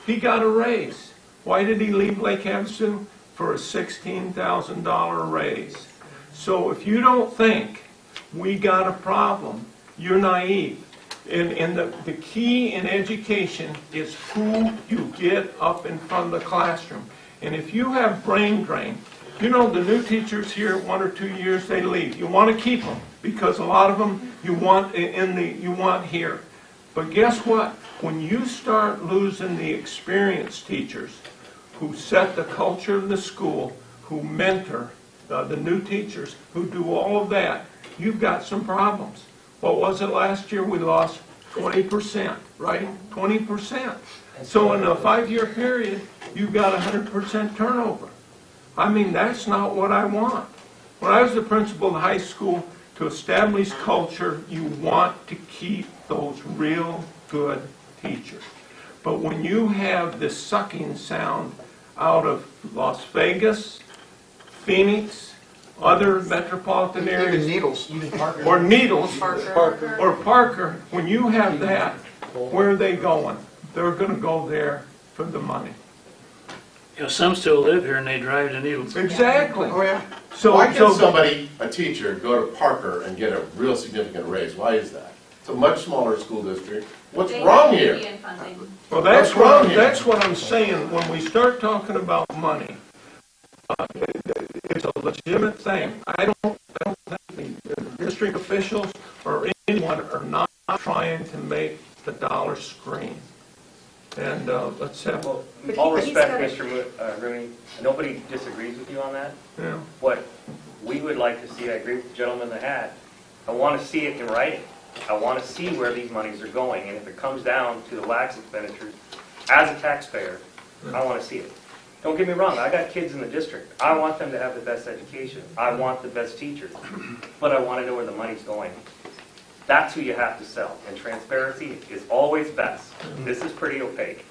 He got a raise. Why did he leave Lake Havasu? For a $16,000 raise. So if you don't think we got a problem, you're naive. And the key in education is who you get up in front of the classroom. And if you have brain drain, you know the new teachers here, 1 or 2 years, they leave. You want to keep them because a lot of them you want here. But guess what? When you start losing the experienced teachers who set the culture of the school, who mentor the new teachers, who do all of that, you've got some problems. What was it last year? We lost 20%, right? 20%. So in a 5-year period, you've got 100% turnover. I mean, that's not what I want. When I was the principal of the high school, to establish culture, you want to keep those real good teachers. But when you have this sucking sound out of Las Vegas, Phoenix, other metropolitan areas, Needles. or Needles, Parker. or Parker, when you have that, where are they going? They're going to go there for the money. You know, some still live here and they drive to Needles. Exactly. Oh, yeah. So, Why can somebody, a teacher, go to Parker and get a real significant raise? Why is that? It's a much smaller school district. What's They wrong have here? median funding. well, What's wrong here? that's what I'm saying. When we start talking about money, it's a legitimate thing. I don't think the district officials or anyone are not trying to make the dollar scream. And let's have, Well, But all he's respect, gotta- Mr. Rooney, nobody disagrees with you on that. yeah. What we would like to see, I agree with the gentleman in the hat, I want to see it in writing. I want to see where these monies are going, and if it comes down to the lax expenditures, as a taxpayer, I want to see it. Don't get me wrong, I got kids in the district. I want them to have the best education. I want the best teachers, but I want to know where the money's going. That's who you have to sell, and transparency is always best. This is pretty opaque.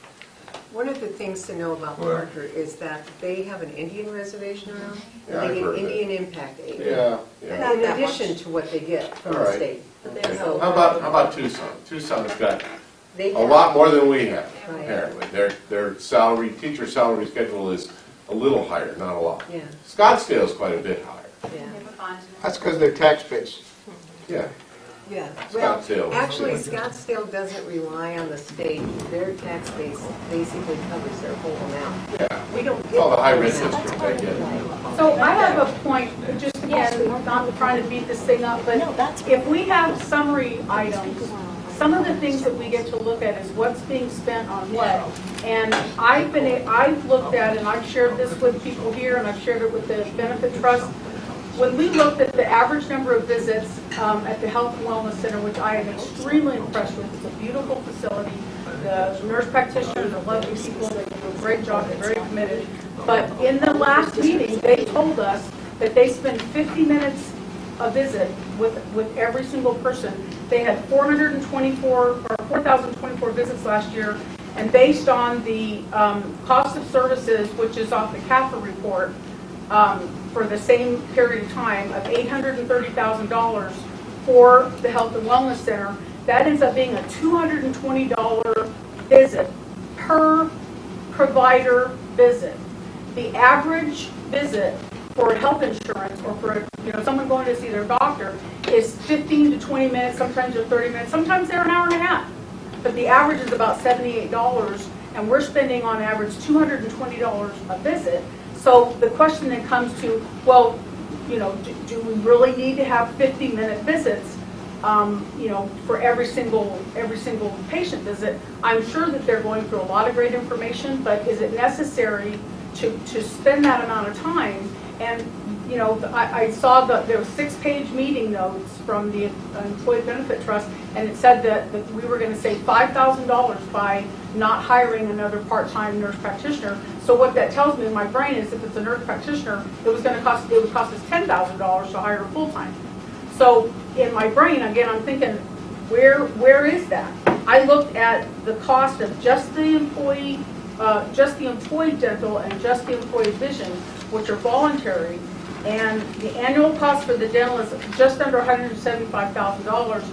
One of the things to know about Well- Parker is that they have an Indian reservation around, Yeah, and I've they heard get that. Indian impact aid. Yeah, yeah. In addition to what they get from All the right. state. Okay. So How about Tucson? Tucson's got they a have- lot more than we have, Right. apparently. Their salary, teacher salary schedule is a little higher, not a lot. Yeah, Scottsdale's quite a bit higher. yeah. That's because they're tax base. Yeah. Yeah, well, Scottsdale. actually, Scottsdale doesn't rely on the state. Their tax base basically covers their whole amount. Yeah. We don't It's get all the high the risk full amount. district, I get it. So I have a point, just again, not trying to beat this thing up, but if we have summary items, some of the things that we get to look at is what's being spent on what. And I've looked at, and I've shared this with people here, and I've shared it with the benefit trust. When we looked at the average number of visits at the Health and Wellness Center, which I am extremely impressed with, it's a beautiful facility. The nurse practitioners are lovely people, they do a great job, they're very committed. But in the last meeting, they told us that they spend 50 minutes a visit with every single person. They had 4,024 visits last year, and based on the cost of services, which is off the CAFA report, for the same period of time of $830,000 for the Health and Wellness Center, that ends up being a $220 visit per provider visit. The average visit for health insurance or for someone going to see their doctor is 15 to 20 minutes, sometimes they're 30 minutes, sometimes they're an hour and a half. But the average is about $78, and we're spending on average $220 a visit. So the question then comes to, well, do we really need to have 50-minute visits, for every single patient visit? I'm sure that they're going through a lot of great information, but is it necessary to spend that amount of time? And I saw that there were 6-page meeting notes from the Employee Benefit Trust, and it said that we were going to save $5,000 by not hiring another part-time nurse practitioner. So what that tells me in my brain is if it's a nurse practitioner, it would cost us $10,000 to hire her full-time. So in my brain, again, I'm thinking, where is that? I looked at the cost of just the employee dental and just the employee vision, which are voluntary, and the annual cost for the dental is just under $175,000,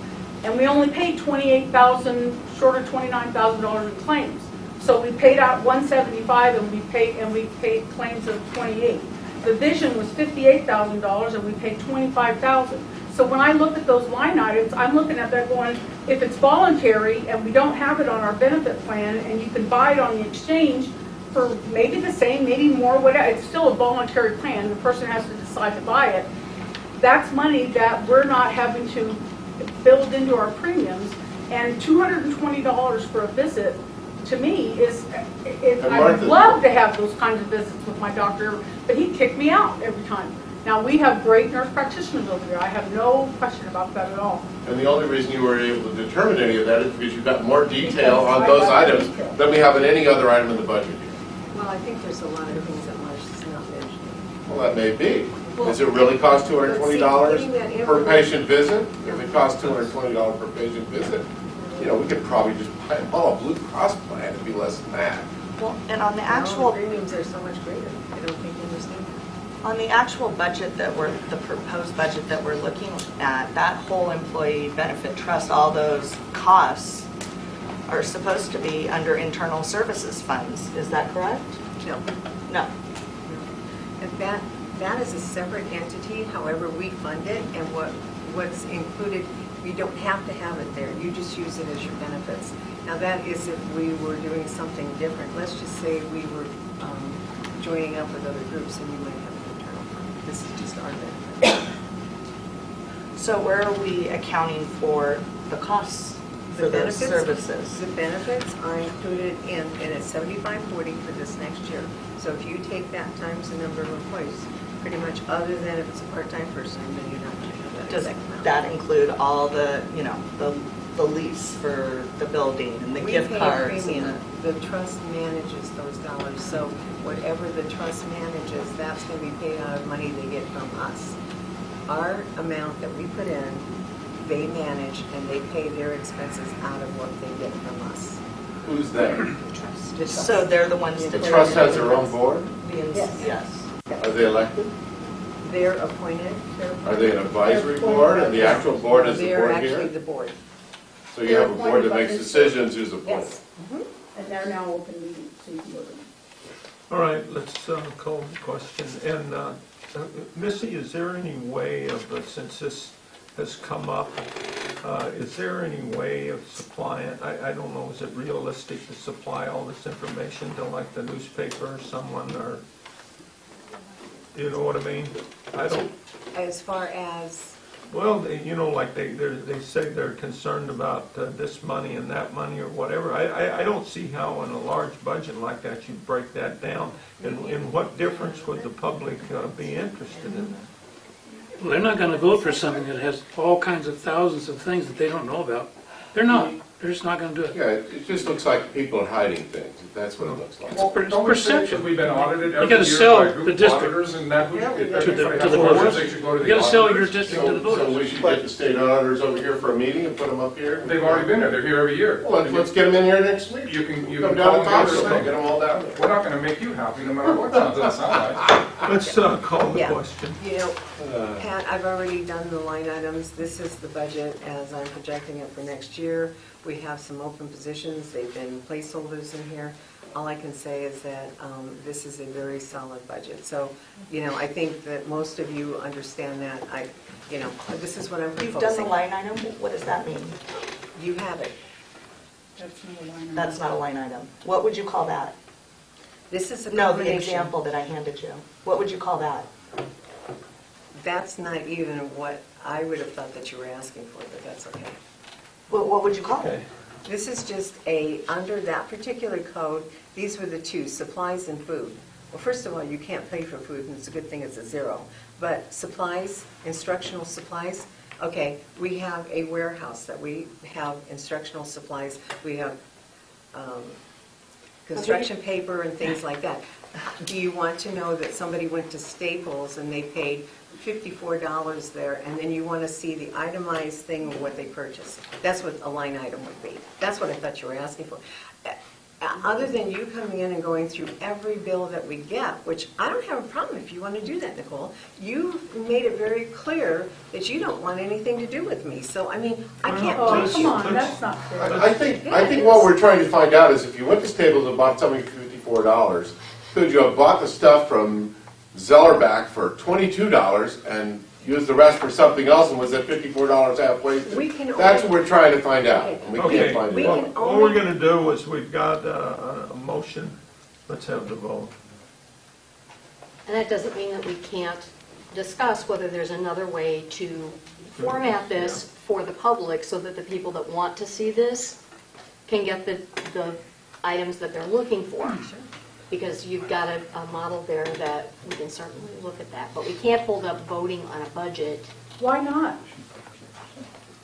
and we only paid $28,000, short of $29,000 in claims. So we paid out $175,000 and we paid claims of $28,000. The vision was $58,000 and we paid $25,000. So when I look at those line items, I'm looking at that going, if it's voluntary and we don't have it on our benefit plan and you can buy it on the exchange for maybe the same, maybe more, whatever, it's still a voluntary plan. The person has to decide to buy it. That's money that we're not having to build into our premiums. And $220 for a visit, to me, I would love to have those kinds of visits with my doctor, but he'd kick me out every time. Now, we have great nurse practitioners over there. I have no question about that at all. And the only reason you were able to determine any of that is because you've got more detail on those items than we have in any other item in the budget here. Well, I think there's a lot of things that Marsh is not mentioning. Well, that may be. Does it really cost $220 per patient visit? If it costs $220 per patient visit, we could probably just buy a Blue Cross plan. It'd be less than that. Well, and on the The actual premiums are so much greater. I don't think you understand that. On the actual budget the proposed budget that we're looking at, that whole employee benefit trust, all those costs are supposed to be under internal services funds. Is that correct? No. No. And that is a separate entity, however we fund it, and what's included, you don't have to have it there. You just use it as your benefits. Now that is if we were doing something different. Let's just say we were joining up with other groups and you might have an internal fund. This is just our benefit. So where are we accounting for the costs for those services? The benefits are included in, and it's $75.40 for this next year. So if you take that times the number of employees, pretty much other than if it's a part-time person, then you're not going to have that. Does that include all the, the lease for the building and the gift cards? We pay a premium. The trust manages those dollars. So whatever the trust manages, that's going to be paid out of money they get from us. Our amount that we put in, they manage and they pay their expenses out of what they get from us. Who's they? So they're the ones The that. trust has their own board? Yes. Are they elected? They're appointed. Are they an advisory board, and the actual board is the They're board actually here? the board. So you have a board that makes decisions who's appointed? Yes. And they're now open meetings, so you can go to them. All right, let's call the question. And Missy, is there any way of, since this has come up, is there any way of supplying, I don't know, is it realistic to supply all this information to like the newspaper or someone, or, you know what I mean? I don't, As far as, well, you know, like they say they're concerned about this money and that money or whatever. I don't see how in a large budget like that you break that down. And what difference would the public be interested in that? Well, they're not going to vote for something that has all kinds of thousands of things that they don't know about. They're not. They're just not going to do it. Yeah, it just looks like people are hiding things. That's what it looks like. Well, don't we say that we've been audited every gotta year sell by a the group of district auditors, and that to the if voters. they should go to You the got to sell your auditors. district to the So voters. we should get the state auditors over here for a meeting and put them up here? They've already been there, they're here every year. Well, let's get them in here next week. You can Come call down them and talk to the them, other get them all down there. We're not gonna make you happy no matter what, doesn't sound like. Let's call the Yeah. question. you know, Pat, I've already done the line items. This is the budget as I'm projecting it for next year. We have some open positions. They've been placeholders in here. All I can say is that this is a very solid budget. So, you know, I think that most of you understand that. This is what I'm proposing. You've done the line item, what does that mean? You have it. That's not a line item. That's not a line item. What would you call that? This is a No, the combination. example that I handed you. What would you call that? That's not even what I would have thought that you were asking for, but that's okay. What would you call it? This is just under that particular code, these were the two, supplies and food. Well, first of all, you can't pay for food, and it's a good thing it's a zero. But supplies, instructional supplies, okay, we have a warehouse that we have instructional supplies. We have construction paper and things like that. Do you want to know that somebody went to Staples and they paid $54 there, and then you want to see the itemized thing of what they purchased? That's what a line item would be. That's what I thought you were asking for. Other than you coming in and going through every bill that we get, which I don't have a problem if you want to do that, Nicole. You've made it very clear that you don't want anything to do with me. So, I mean, I can't Oh, please come you. on, that's not fair. I think what we're trying to find out is if you went to Staples and bought something for $54, could you have bought the stuff from Zellerback for $22 and used the rest for something else, and was that $54 halfway? That's what we're trying to find out. And we Okay, can't find it well, out. what we're going to do is we've got a motion. Let's have the vote. And that doesn't mean that we can't discuss whether there's another way to format this for the public so that the people that want to see this can get the items that they're looking for. Because you've got a model there that we can certainly look at that. But we can't hold up voting on a budget. Why not?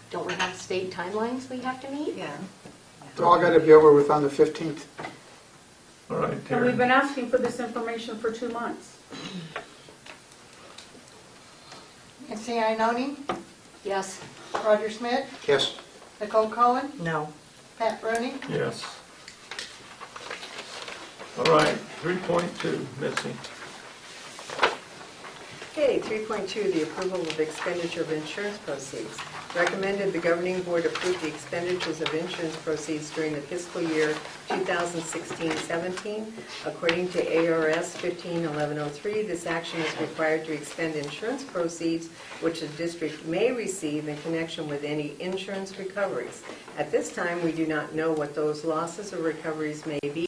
Don't we have state timelines we have to meet? Yeah. It's all got to be over with on the 15th. All right, And Terry. we've been asking for this information for 2 months. Nancy Iannone, Yes. Roger Smith, Yes. Nicole Cohen, No. Pat Rooney. Yes. All right, 3.2, Missy. Okay, 3.2, the approval of expenditure of insurance proceeds. Recommended the governing board approve the expenditures of insurance proceeds during the fiscal year 2016-17. According to ARS 151103, this action is required to expend insurance proceeds which the district may receive in connection with any insurance recoveries. At this time, we do not know what those losses or recoveries may be.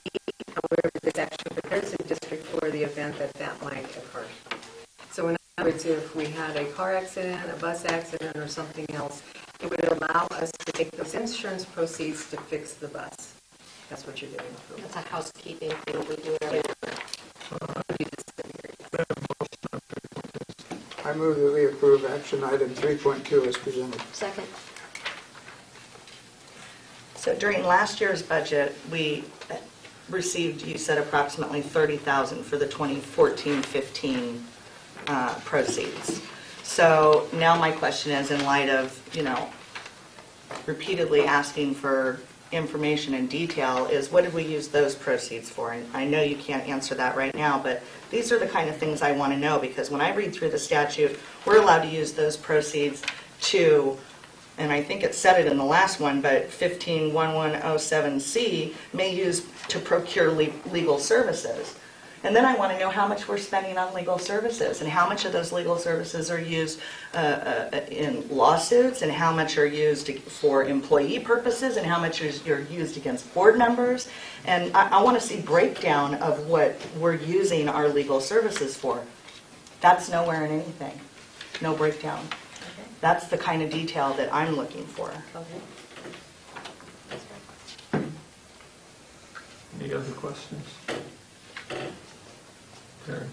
However, this action prepares the district for the event that that might occur. So in other words, if we had a car accident, a bus accident, or something else, it would allow us to take those insurance proceeds to fix the bus. That's what you're doing. That's a housekeeping thing we do every year. I move that we approve action item 3.2 as presented. Second. So during last year's budget, we received, you said, approximately $30,000 for the 2014-15 proceeds. So now my question is, in light of, repeatedly asking for information in detail is what did we use those proceeds for? And I know you can't answer that right now, but these are the kind of things I want to know, because when I read through the statute, we're allowed to use those proceeds to, and I think it said it in the last one, but 151107C may use to procure legal services. And then I want to know how much we're spending on legal services, and how much of those legal services are used in lawsuits, and how much are used for employee purposes, and how much are used against board members. And I want to see breakdown of what we're using our legal services for. That's nowhere in anything. No breakdown. Okay. That's the kind of detail that I'm looking for. Okay. Any other questions? Terry?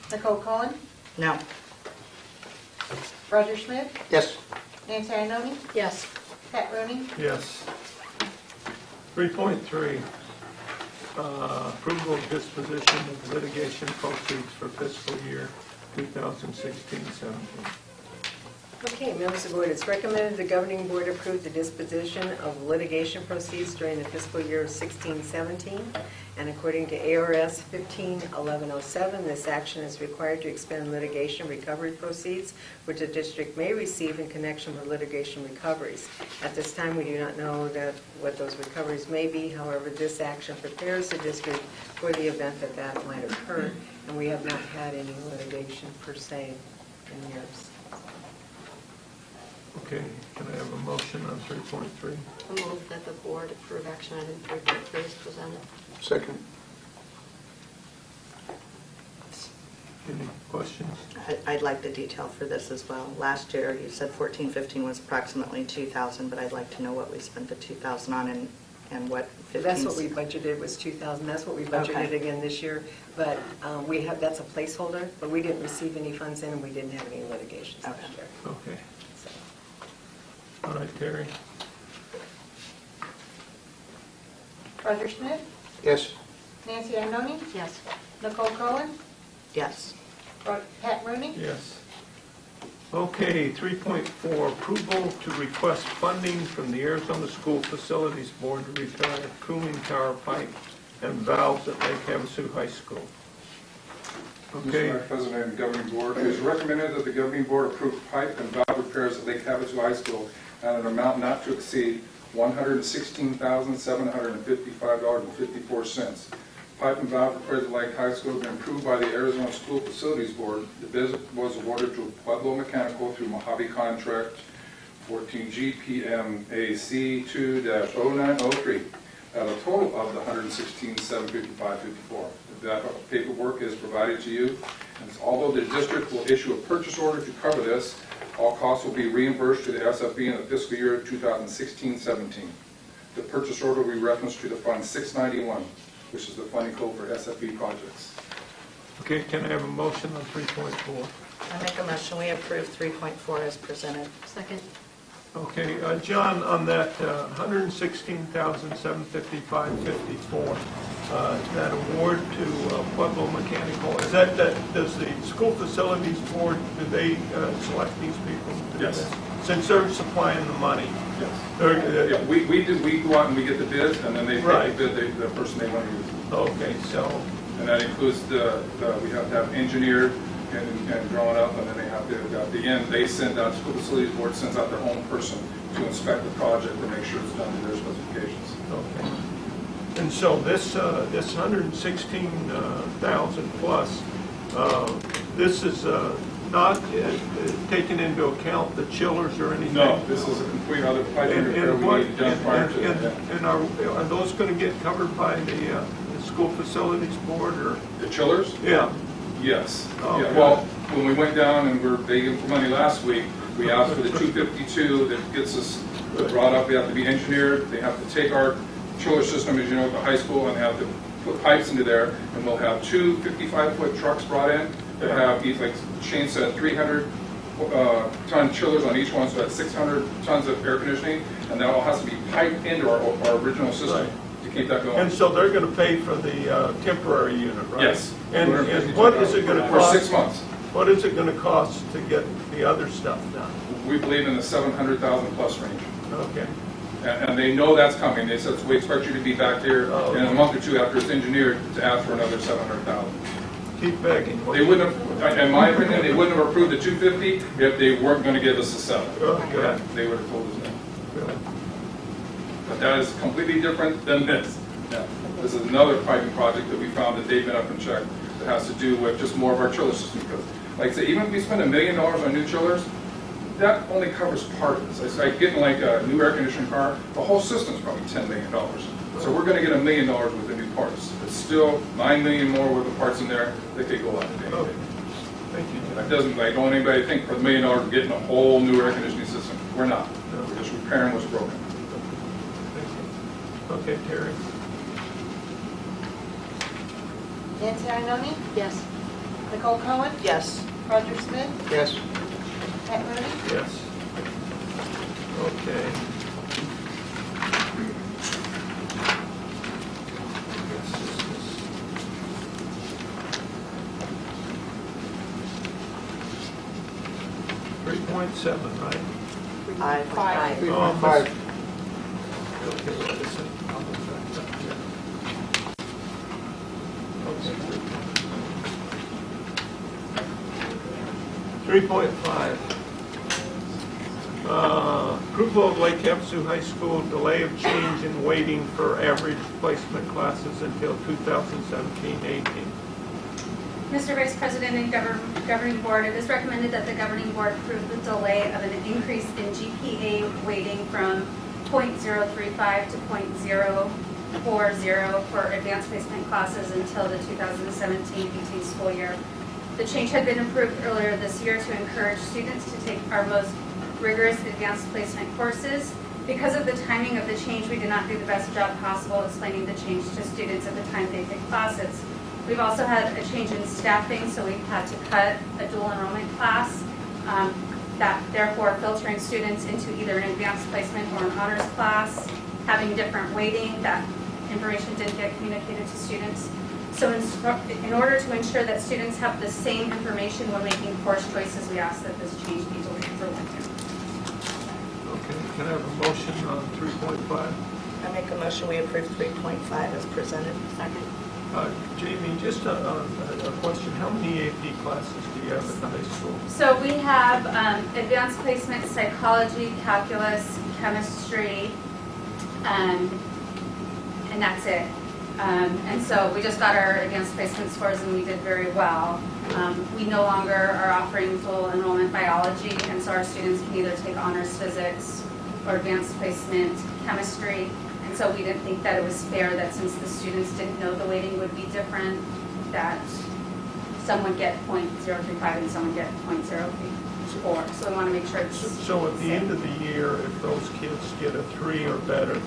Nicole Cohen, No. Roger Smith, Yes. Nancy Iannone, Yes. Pat Rooney, Yes. 3.3, approval of disposition of litigation proceeds for fiscal year 2016-17. Okay, members of the board, it's recommended the governing board approve the disposition of litigation proceeds during the fiscal year of 16-17. And according to ARS 151107, this action is required to expend litigation recovery proceeds, which the district may receive in connection with litigation recoveries. At this time, we do not know what those recoveries may be. However, this action prepares the district for the event that that might occur, and we have not had any litigation per se in years. Okay, can I have a motion on 3.3? I move that the board approve action item 3.3 is presented. Second. Any questions? I'd like the detail for this as well. Last year, you said 14-15 was approximately 2,000, but I'd like to know what we spent the 2,000 on and what 15. That's what we budgeted, was 2,000. That's what we budgeted Okay. again this year. But that's a placeholder, but we didn't receive any funds in, and we didn't have any litigations last year. Okay. So, All right, Terry? Roger Smith, Yes. Nancy Iannone, Yes. Nicole Cohen, Yes. Pat Rooney, Yes. Okay, 3.4, approval to request funding from the Arizona School Facilities Board to repair cooling tower pipe and valves at Lake Havasu High School. Okay, Mr. President and Governing Board, it is recommended that the Governing Board approve pipe and valve repairs at Lake Havasu High School at an amount not to exceed $116,755.54. Pipe and valve repairs at Lake High School have been approved by the Arizona School Facilities Board. The bid was awarded to Pueblo Mechanical through Mojave Contract 14G PMAC 2-0903 at a total of the $116,755.54. That paperwork is provided to you. And although the district will issue a purchase order to cover this, all costs will be reimbursed to the SFB in the fiscal year 2016-17. The purchase order will be referenced to the Fund 691, which is the funding code for SFB projects. okay, can I have a motion on 3.4? I make a motion, we approve 3.4 as presented. Second. Okay, John, on that $116,755.54, that award to Pueblo Mechanical, is that, does the school facilities board, do they select these people to do Yes. this? Since they're supplying the money? Yes. They're- Yeah, we go out and we get the bids, and then they Right. take the bid, the person they want to use. Okay, so, And that includes we have to have engineered and drawn up, and then they have to, at the end, they send out, School Facilities Board sends out their own person to inspect the project and make sure it's done to their specifications. okay. And so this 116,000 plus, this is not taking into account the chillers or anything? No, this is a complete other piping repair we need done prior to that. And are those going to get covered by the school facilities board, or? The chillers? Yeah. Yes. Oh, Yeah, good. well, when we went down and they gave us money last week, we asked for the 252 that gets us brought up. They have to be engineered. They have to take our chiller system, as you know, at the high school, and have to put pipes into there. And we'll have two 55-foot trucks brought in that have each, like Shane said, 300-ton chillers on each one, so that's 600 tons of air conditioning, and that all has to be piped into our original system to keep that going. And so they're going to pay for the temporary unit, right? Yes. And what is it going to cost? For 6 months. What is it going to cost to get the other stuff done? We believe in the 700,000 plus range. Okay. And they know that's coming. They said, we expect you to be back here in a month or two after it's engineered to ask for another 700,000. Keep begging. They wouldn't have, in my opinion, they wouldn't have approved the 250 if they weren't going to give us a 7. Good. They would have told us that. Good. But that is completely different than this. Now, this is another piping project that we found that they've been up and checked that has to do with just more of our chiller system. Because, like I say, even if we spend $1 million on new chillers, that only covers part of this. It's like getting like a new air conditioning car. The whole system's probably $10 million. So we're going to get $1 million worth of new parts. It's still $9 million more worth of parts in there that could go out today. Okay. Thank you. That doesn't, I don't want anybody to think for $1 million we're getting a whole new air conditioning system. We're not. We're just repairing what's broken. Okay, Terry. Nancy Iannone, Yes. Nicole Cohen, Yes. Roger Smith, Yes. Pat Rooney, Yes. Okay. .7, right? 5. 3.5. Okay, what is it? I'll go back up here. Okay. 3.5. Approval of Lake Havasu High School delay of change in weighting for average placement classes until 2017-18. Mr. Vice President and Governing Board, it is recommended that the Governing Board approve the delay of an increase in GPA weighting from .035 to .040 for advanced placement classes until the 2017-18 school year. The change had been approved earlier this year to encourage students to take our most rigorous advanced placement courses. Because of the timing of the change, we did not do the best job possible explaining the change to students at the time they took classes. We've also had a change in staffing, so we've had to cut a dual enrollment class, that therefore filtering students into either an advanced placement or an honors class, having different weighting. That information didn't get communicated to students. So in order to ensure that students have the same information when making course choices, we ask that this change be delayed for 1 year. Okay, can I have a motion on 3.5? I make a motion we approve 3.5 as presented. Second. Jamie, just a question. How many AP classes do you have at the high school? So we have advanced placement, psychology, calculus, chemistry, and that's it. And so we just got our advanced placement scores and we did very well. We no longer are offering full enrollment biology, and so our students can either take honors physics or advanced placement chemistry. And so we didn't think that it was fair that since the students didn't know the weighting would be different, that some would get .035 and some would get .034. So we want to make sure it's So at the end of the year, if those kids get a 3 or better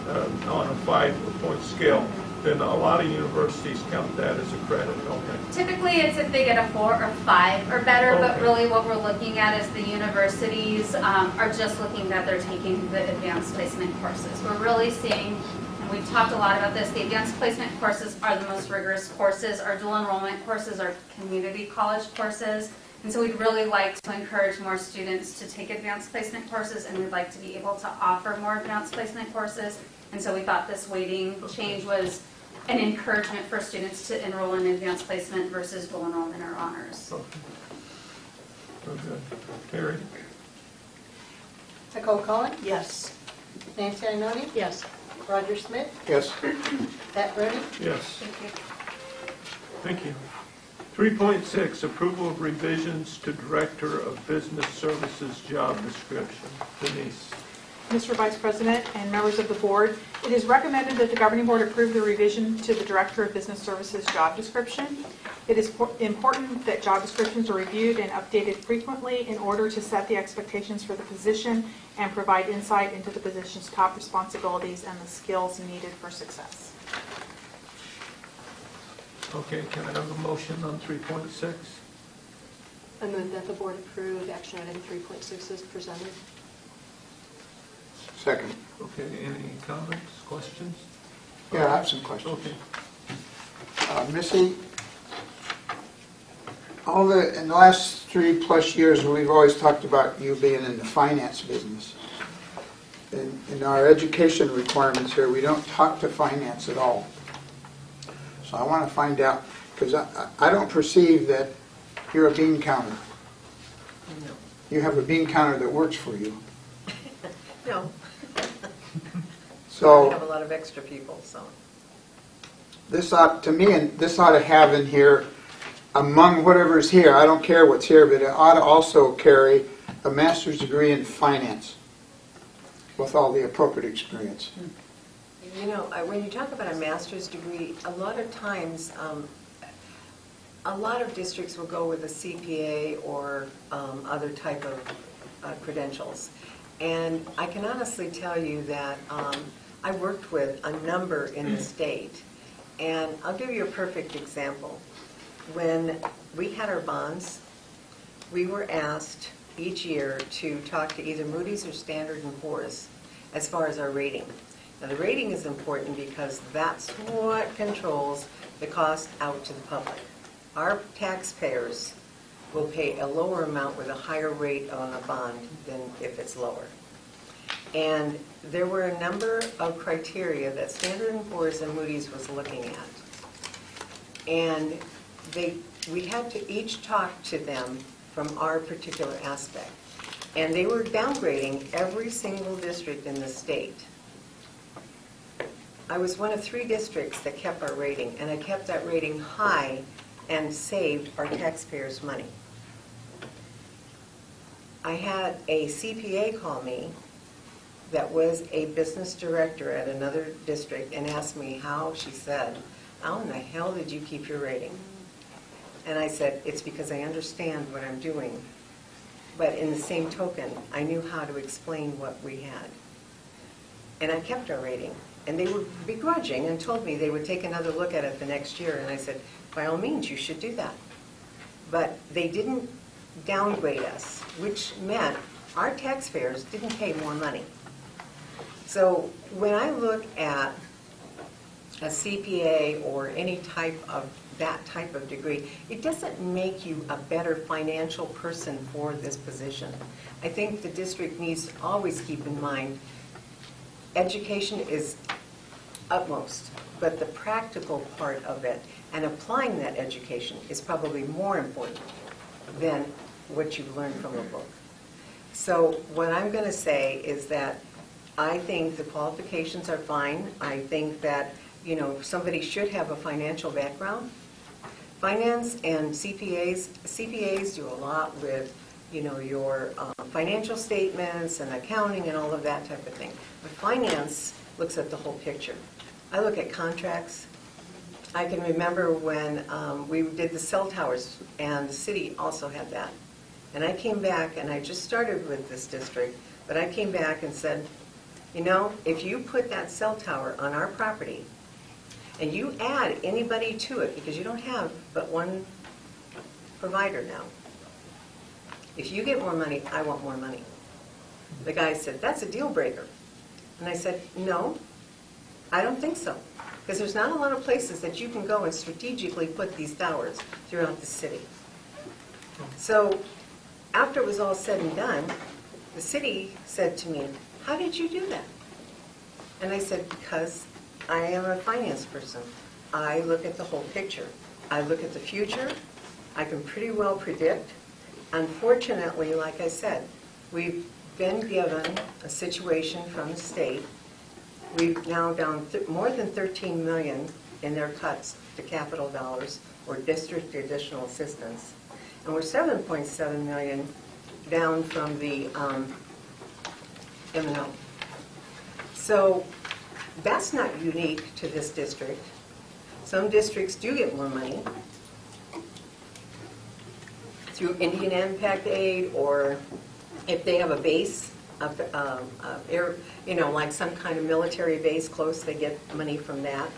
on a 5-point scale, then a lot of universities count that as a credit, don't they? typically it's if they get a 4 or 5 or better, but Okay. really what we're looking at is the universities are just looking that they're taking the advanced placement courses. We're really seeing, and we've talked a lot about this, the advanced placement courses are the most rigorous courses. Our dual enrollment courses are community college courses. And so we'd really like to encourage more students to take advanced placement courses, and we'd like to be able to offer more advanced placement courses. And so we thought this weighting change was an encouragement for students to enroll in advanced placement versus dual enrollment or honors. Okay. Okay. Terry? Nicole Cohen, Yes. Nancy Iannone, Yes. Roger Smith, Yes. Pat Rooney. Yes. Thank you. Thank you. 3.6, approval of revisions to Director of Business Services job description. Denise? Mr. Vice President and members of the board, it is recommended that the governing board approve the revision to the Director of Business Services job description. It is important that job descriptions are reviewed and updated frequently in order to set the expectations for the position and provide insight into the position's top responsibilities and the skills needed for success. Okay, can I have a motion on 3.6? I move that the board approve action item 3.6 as presented. Second. Okay, any comments, questions? Yeah, I have some questions. Okay. Missy, in the last 3+ years, we've always talked about you being in the finance business. in our education requirements here, we don't talk to finance at all. So I want to find out, because I don't perceive that you're a bean counter. No. You have a bean counter that works for you. No. So I have a lot of extra people, so. this ought, to me, and this ought to have in here, among whatever's here, I don't care what's here, but it ought to also carry a master's degree in finance with all the appropriate experience. You know, when you talk about a master's degree, a lot of times, a lot of districts will go with a CPA or other type of credentials. And I can honestly tell you that I worked with a number in the state. And I'll give you a perfect example. When we had our bonds, we were asked each year to talk to either Moody's or Standard & Poor's as far as our rating. Now, the rating is important because that's what controls the cost out to the public. Our taxpayers will pay a lower amount with a higher rate on a bond than if it's lower. And there were a number of criteria that Standard & Poor's and Moody's was looking at. And we had to each talk to them from our particular aspect. And they were downgrading every single district in the state. I was one of 3 districts that kept our rating, and I kept that rating high and saved our taxpayers' money. I had a CPA call me that was a business director at another district and asked me how, she said, how in the hell did you keep your rating? And I said, it's because I understand what I'm doing. But in the same token, I knew how to explain what we had. And I kept our rating. And they were begrudging and told me they would take another look at it the next year. And I said, by all means, you should do that. But they didn't downgrade us, which meant our taxpayers didn't pay more money. So when I look at a CPA or any type of that type of degree, it doesn't make you a better financial person for this position. I think the district needs to always keep in mind education is utmost, but the practical part of it and applying that education is probably more important than what you've learned from a book. So what I'm going to say is that I think the qualifications are fine. I think that, you know, somebody should have a financial background. Finance and CPAs do a lot with, you know, your financial statements and accounting and all of that type of thing. But finance looks at the whole picture. I look at contracts. I can remember when we did the cell towers, and the city also had that. And I came back, and I just started with this district, but I came back and said, you know, if you put that cell tower on our property, and you add anybody to it, because you don't have but one provider now, if you get more money, I want more money. The guy said, that's a deal breaker. And I said, no, I don't think so. Because there's not a lot of places that you can go and strategically put these towers throughout the city. So after it was all said and done, the city said to me, how did you do that? And I said, because I am a finance person. I look at the whole picture. I look at the future. I can pretty well predict. Unfortunately, like I said, we've been given a situation from the state. We've now down more than $13 million in their cuts to capital dollars or district additional assistance. And we're $7.7 million down from the M&O. So that's not unique to this district. Some districts do get more money through Indian Impact Aid, or if they have a base, you know, like some kind of military base close, they get money from that.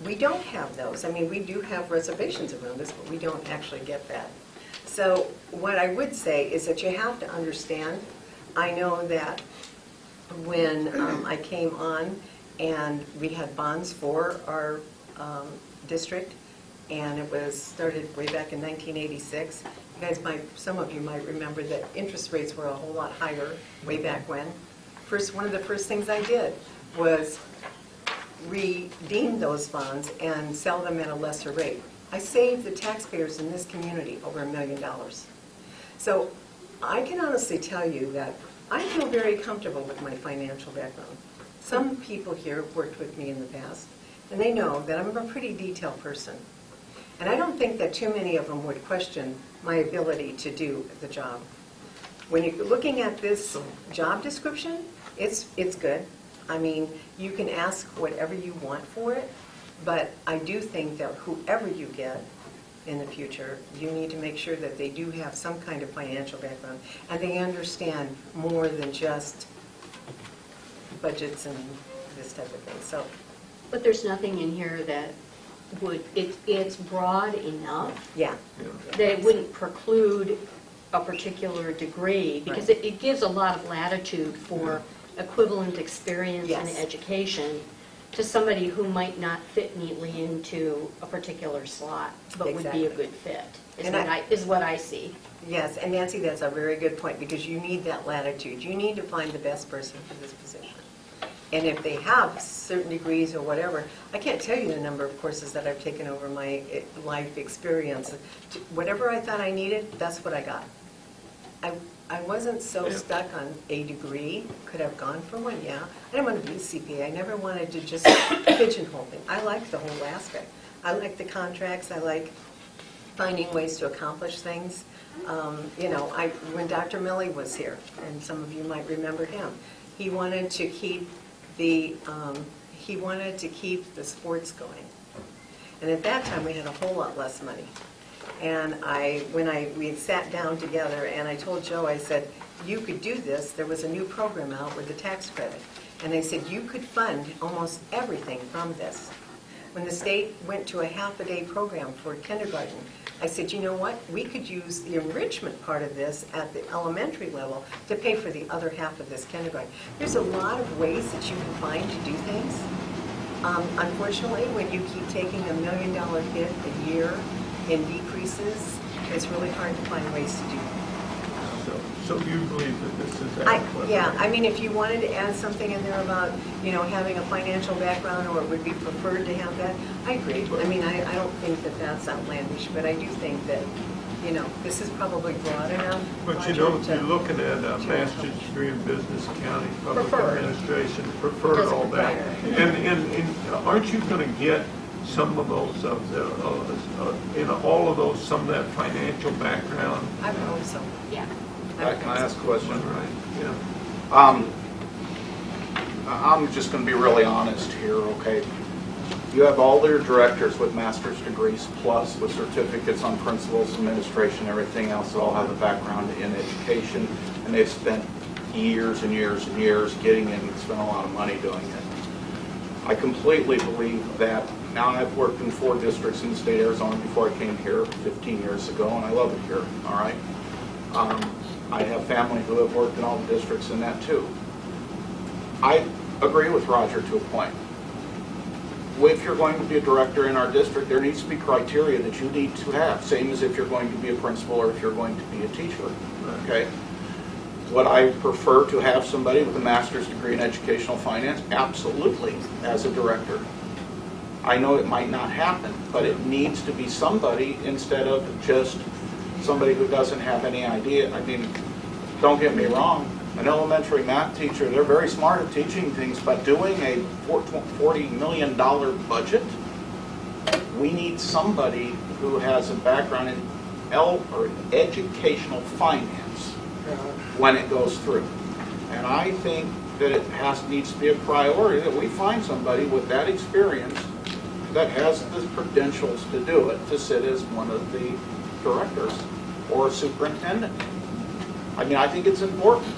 We don't have those. I mean, we do have reservations around this, but we don't actually get that. So what I would say is that you have to understand, I know that when I came on and we had bonds for our district, and it was started way back in 1986. You guys might, some of you might remember that interest rates were a whole lot higher way back when. one of the first things I did was redeem those bonds and sell them at a lesser rate. I saved the taxpayers in this community over $1 million. So I can honestly tell you that I feel very comfortable with my financial background. Some people here have worked with me in the past, and they know that I'm a pretty detailed person. And I don't think that too many of them would question my ability to do the job. When you're looking at this job description, it's good. I mean, you can ask whatever you want for it, but I do think that whoever you get in the future, you need to make sure that they do have some kind of financial background and they understand more than just budgets and this type of thing. So, but there's nothing in here that would, it's broad enough yeah, that it wouldn't preclude a particular degree, because Right. it gives a lot of latitude for equivalent experience Yes. and education to somebody who might not fit neatly into a particular slot, but would be a Exactly. good fit, And is what I see. yes, and Nancy, that's a very good point, because you need that latitude. You need to find the best person for this position. And if they have certain degrees or whatever, I can't tell you the number of courses that I've taken over my life experience. Whatever I thought I needed, that's what I got. I wasn't so stuck on a degree. Could have gone for one, yeah. I didn't want to be a CPA. I never wanted to just pigeonhole things. I like the whole aspect. I like the contracts. I like finding ways to accomplish things. You know, when Dr. Milley was here, and some of you might remember him, he wanted to keep the sports going. And at that time, we had a whole lot less money. And we had sat down together, and I told Joe, I said, you could do this. There was a new program out with the tax credit. And they said, you could fund almost everything from this. When the state went to a half-a-day program for kindergarten, I said, you know what? We could use the enrichment part of this at the elementary level to pay for the other half of this kindergarten. There's a lot of ways that you can find to do things. Unfortunately, when you keep taking $1 million hit a year in decreases, it's really hard to find ways to do it. So you believe that this is adequate? Yeah, I mean, if you wanted to add something in there about, you know, having a financial background, or it would be preferred to have that, I agree. I mean, I don't think that that's outlandish, but I do think that, you know, this is probably broad enough. But you know, you're looking at a master's degree in business, accounting, public Preferred. administration, preferred, all that. And aren't you going to get some of those, in all of those, some of that financial background? I would hope so. Yeah. Can I ask a question? Right, yeah. I'm just going to be really honest here, okay? You have all their directors with master's degrees, plus with certificates on principles, administration, everything else, that all have a background in education, and they've spent years and years and years getting in and spent a lot of money doing it. I completely believe that. Now, I've worked in 4 districts in the state of Arizona before I came here 15 years ago, and I love it here, all right? I have family who have worked in all the districts in that too. I agree with Roger to a point. If you're going to be a director in our district, there needs to be criteria that you need to have, same as if you're going to be a principal or if you're going to be a teacher, okay? Would I prefer to have somebody with a master's degree in educational finance? Absolutely, as a director. I know it might not happen, but it needs to be somebody instead of just somebody who doesn't have any idea. I mean, don't get me wrong, an elementary math teacher, they're very smart at teaching things, but doing a $40 million budget, we need somebody who has a background in educational finance when it goes through. And I think that it needs to be a priority that we find somebody with that experience that has the credentials to do it, to sit as one of the directors or a superintendent. I mean, I think it's important.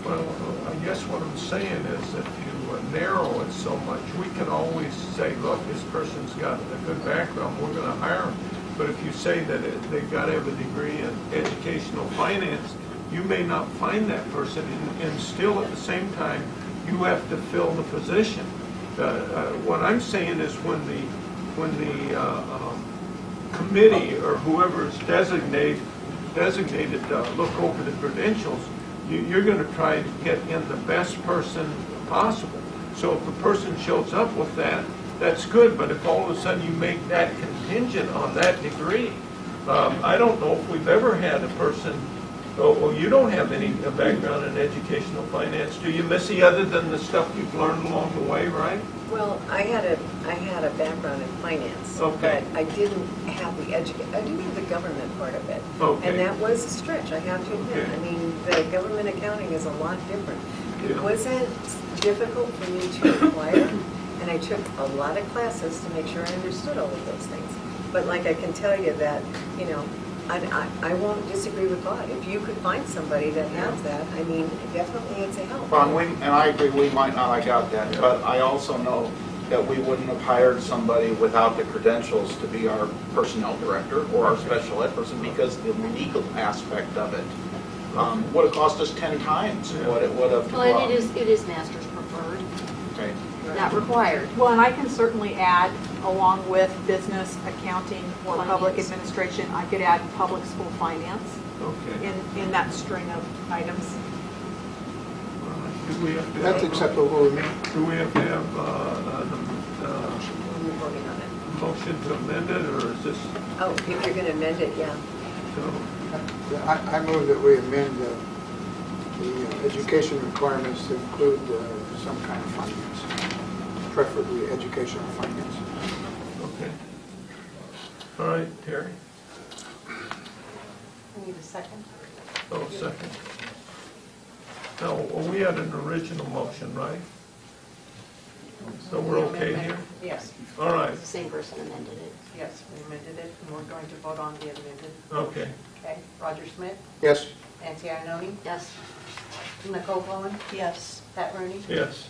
Well, I guess what I'm saying is if you narrow it so much, we can always say, look, this person's got a good background, we're going to hire them. But if you say that they've got to have a degree in educational finance, you may not find that person, and still at the same time, you have to fill the position. What I'm saying is when the committee or whoever is designated to look over the credentials, you're going to try to get in the best person possible. So if the person shows up with that, that's good, but if all of a sudden you make that contingent on that degree, I don't know if we've ever had a person, well, you don't have any background in educational finance, do you, Missy, other than the stuff you've learned along the way, right? Well, I had a background in finance, Okay. but I didn't have the I didn't have the government part of it. Okay. And that was a stretch, I have to admit. Okay. I mean, the government accounting is a lot different. It Yeah. wasn't difficult for me to acquire, and I took a lot of classes to make sure I understood all of those things. But like I can tell you that, you know, I won't disagree with Bob. If you could find somebody that has that, I mean, definitely it's a help. Well, and I agree, we might not have got that, but I also know that we wouldn't have hired somebody without the credentials to be our personnel director or our special ed person because the legal aspect of it would have cost us 10 times what it would have. Well, and it is master's preferred, Okay. not required. Well, and I can certainly add, along with business, accounting, or public Finance. administration, I could add public school finance Okay. in that string of items. Do we have to That's have, acceptable with me. do we have to have We're voting on it. a motion to amend it, or is this, Oh, if you're going to amend it, yeah. so, I move that we amend the education requirements to include some kind of finance, preferably educational finance. okay. All right, Terry? I need a second. Oh, second. No, well, we had an original motion, right? So we're okay here? Yes, All right, The same person amended it. yes, we amended it, and we're going to vote on the amended. okay. Okay, Roger Smith, Yes? Nancy Iannone, Yes. Nicole Bowen, Yes. Pat Rooney. Yes.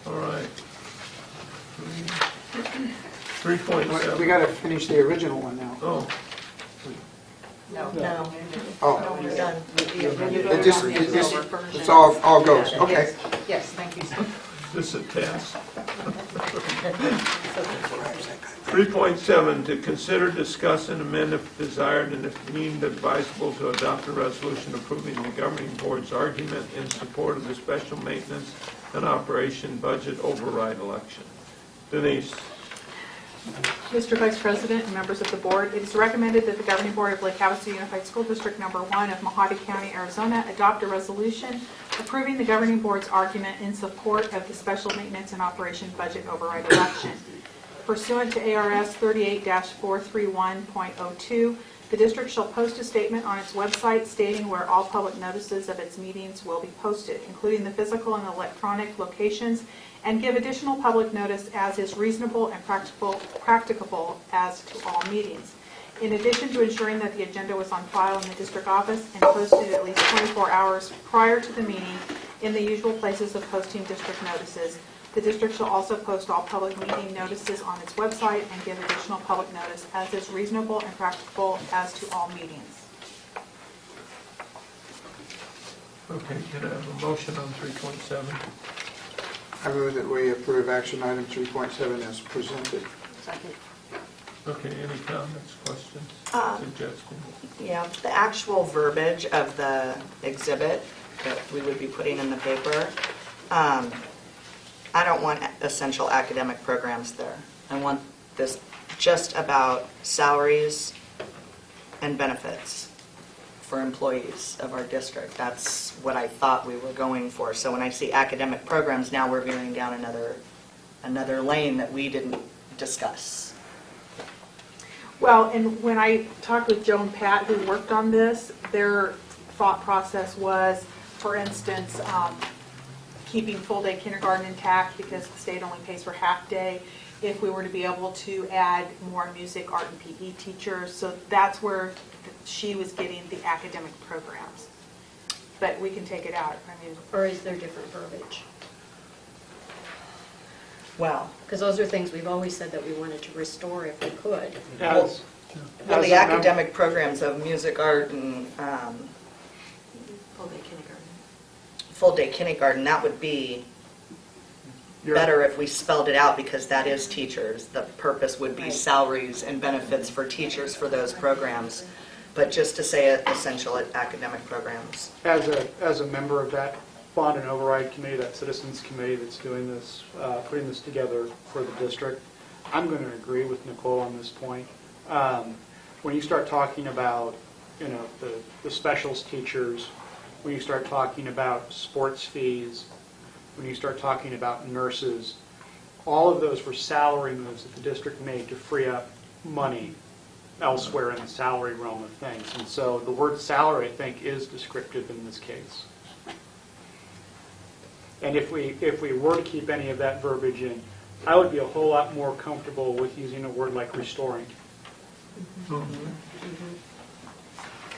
All right. 3.7. We got to finish the original one now. Oh, No. No. Oh, You're done. it just, it's all goes, okay. Yes, thank you, sir. this is a test. 3.7, to consider, discuss, and amend if desired and if deemed advisable to adopt a resolution approving the governing board's argument in support of the special maintenance and operation budget override election. Denise? Mr. Vice President and members of the board, it is recommended that the governing board of Lake Havasu Unified School District Number 1 of Mojave County, Arizona, adopt a resolution approving the governing board's argument in support of the special maintenance and operation budget override election. Pursuant to ARS 38-431.02, the district shall post a statement on its website stating where all public notices of its meetings will be posted, including the physical and electronic locations, and give additional public notice as is reasonable and practicable as to all meetings. In addition to ensuring that the agenda was on file in the district office and posted at least 24 hours prior to the meeting in the usual places of posting district notices, the district shall also post all public meeting notices on its website and give additional public notice as is reasonable and practicable as to all meetings. Okay, can I have a motion on 3.7? I move that we approve action item 3.7 as presented. Second. Okay, any comments, questions, suggestions? Yeah, the actual verbiage of the exhibit that we would be putting in the paper, I don't want essential academic programs there. I want this just about salaries and benefits for employees of our district. That's what I thought we were going for. So when I see academic programs, now we're veering down another lane that we didn't discuss. Well, and when I talked with Joe and Pat, who worked on this, their thought process was, for instance, keeping full-day kindergarten intact because the state only pays for half-day, if we were to be able to add more music, art, and PE teachers. So that's where she was getting the academic programs. But we can take it out. I mean, Or is there different verbiage? Well, Because those are things we've always said that we wanted to restore if we could. well, the academic programs of music, art, and Full-day kindergarten. full-day kindergarten, that would be better if we spelled it out because that is teachers. The purpose would be salaries and benefits for teachers for those programs. but just to say essential academic programs. As a member of that bond and override committee, that citizens committee that's doing this, putting this together for the district, I'm going to agree with Nicole on this point. When you start talking about, the specials teachers, when you start talking about sports fees, when you start talking about nurses, all of those were salary moves that the district made to free up money elsewhere in the salary realm of things. And so the word salary, I think, is descriptive in this case. And if we were to keep any of that verbiage in, I would be a whole lot more comfortable with using a word like restoring.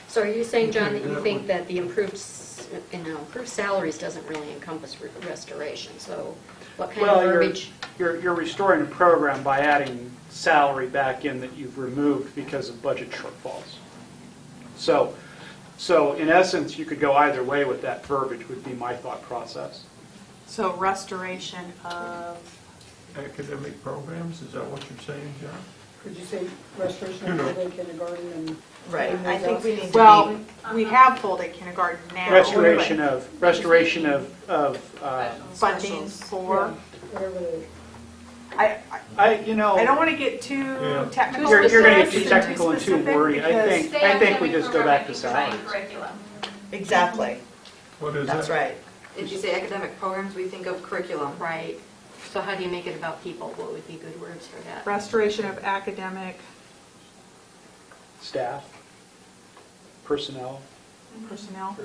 So are you saying, John, that you think that the improved salaries doesn't really encompass restoration? So what kind of verbiage? You're restoring a program by adding salary back in that you've removed because of budget shortfalls. So in essence, you could go either way with that verbiage would be my thought process. So restoration of, Academic programs, is that what you're saying, John? could you say restoration of full-day kindergarten and? Right, I think we need to Well, we have full-day kindergarten now. Restoration of Funding for. whatever they- I I don't want to get too technical. You're going to get too specific, technical and too specific, wordy. I think we just go back to salaries. Exactly. What is That's that? right. If you say academic programs, we think of curriculum. Right. So how do you make it about people? What would be good words for that? Restoration of academic Staff, personnel. personnel.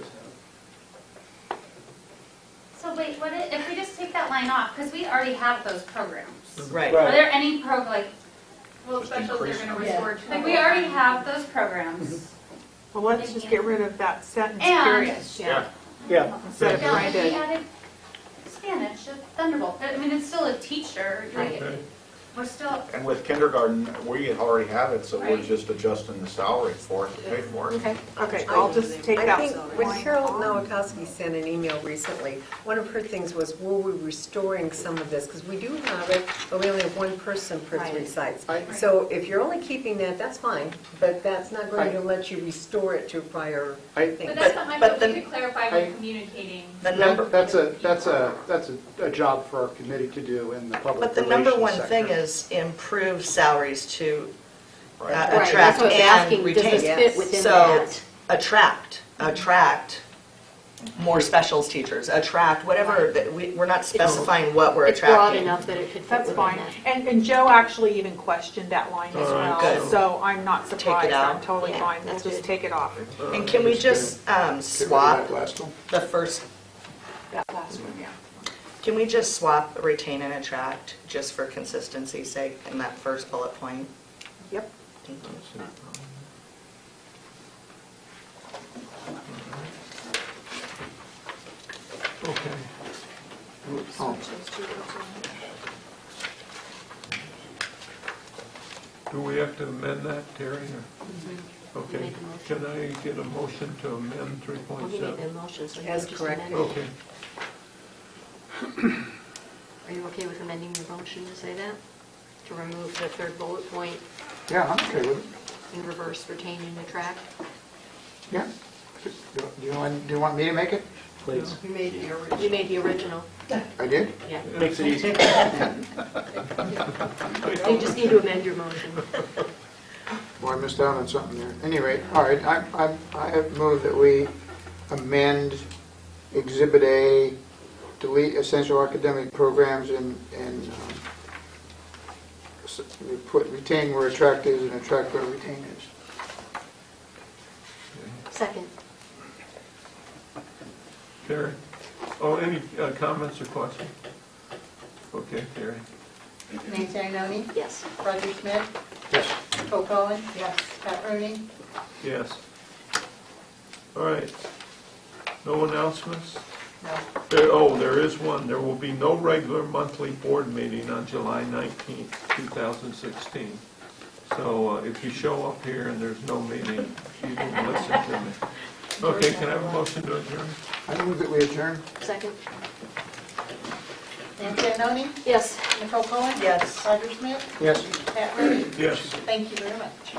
So wait, what if we just take that line off, because we already have those programs? Right. Are there any like, Well, specials they're going to restore to. like we already have those programs? Well, let's just get rid of that sentence, And- period. Yeah. Instead of Yeah, trying like we to, added Spanish, Thunderbolt. I mean, it's still a teacher. Like, Okay. we're still, And with kindergarten, we already have it, so we're Right. just adjusting the salary for it to pay for it. Okay. okay, I'll just take I that think when point Carol off. Nowakowski sent an email recently, one of her things was, were we restoring some of this? Because we do have it, but we only have one person per 3 sites. So if you're only keeping that, that's fine, but that's not going to let you restore it to a prior thing. But that's not my fault, we could clarify when communicating. That's a job for our committee to do in the public But the relations number one sector. thing is improve salaries to Right, that's attract what I was and asking. Does retain. this fit within So that? attract more specials teachers, attract whatever, we're not specifying what we're It's broad attracting. enough that it could fit That's within fine. that. And Joe actually even questioned that line as All right, well, good. so I'm not surprised. out. I'm totally Yeah, fine. We'll that's just good. take it off. And can we just swap last one. the first, That last one, yeah. can we just swap retain and attract, just for consistency's sake, in that first bullet point? Yep. Thank you. Okay. Oh, Do we have to amend that, Terry? or- Okay. Make a motion. Can I get a motion to amend Well, he made 3.7? the motion, so you As can just corrected. amend it. Okay. Are you okay with amending your motion to say that? To remove the third bullet point yeah, I'm okay with it. in reverse, retain and attract? Yeah. Do you want me to make it? Please. You made the original. You made the original. I did? Yeah. Makes it easy. You just need to amend your motion. Well, I missed out on something there. Anyway, all right, I have moved that we amend Exhibit A, delete essential academic programs, and we put retain where attract is and attract where retain is. Second. Terry? Oh, any comments or questions? Okay, Terry. Nancy Iannone? Yes. Roger Smith? Yes. Nicole Cohen? Yes. Pat Rooney? Yes. All right. No announcements? No. There is one. There will be no regular monthly board meeting on July 19th, 2016. So if you show up here and there's no meeting, you can listen to me. Okay, can I have a motion to adjourn? I move that we adjourn. Second. Nancy Iannone? Yes. Nicole Cohen? Yes. Roger Smith? Yes. Pat Rooney? Yes. Thank you very much.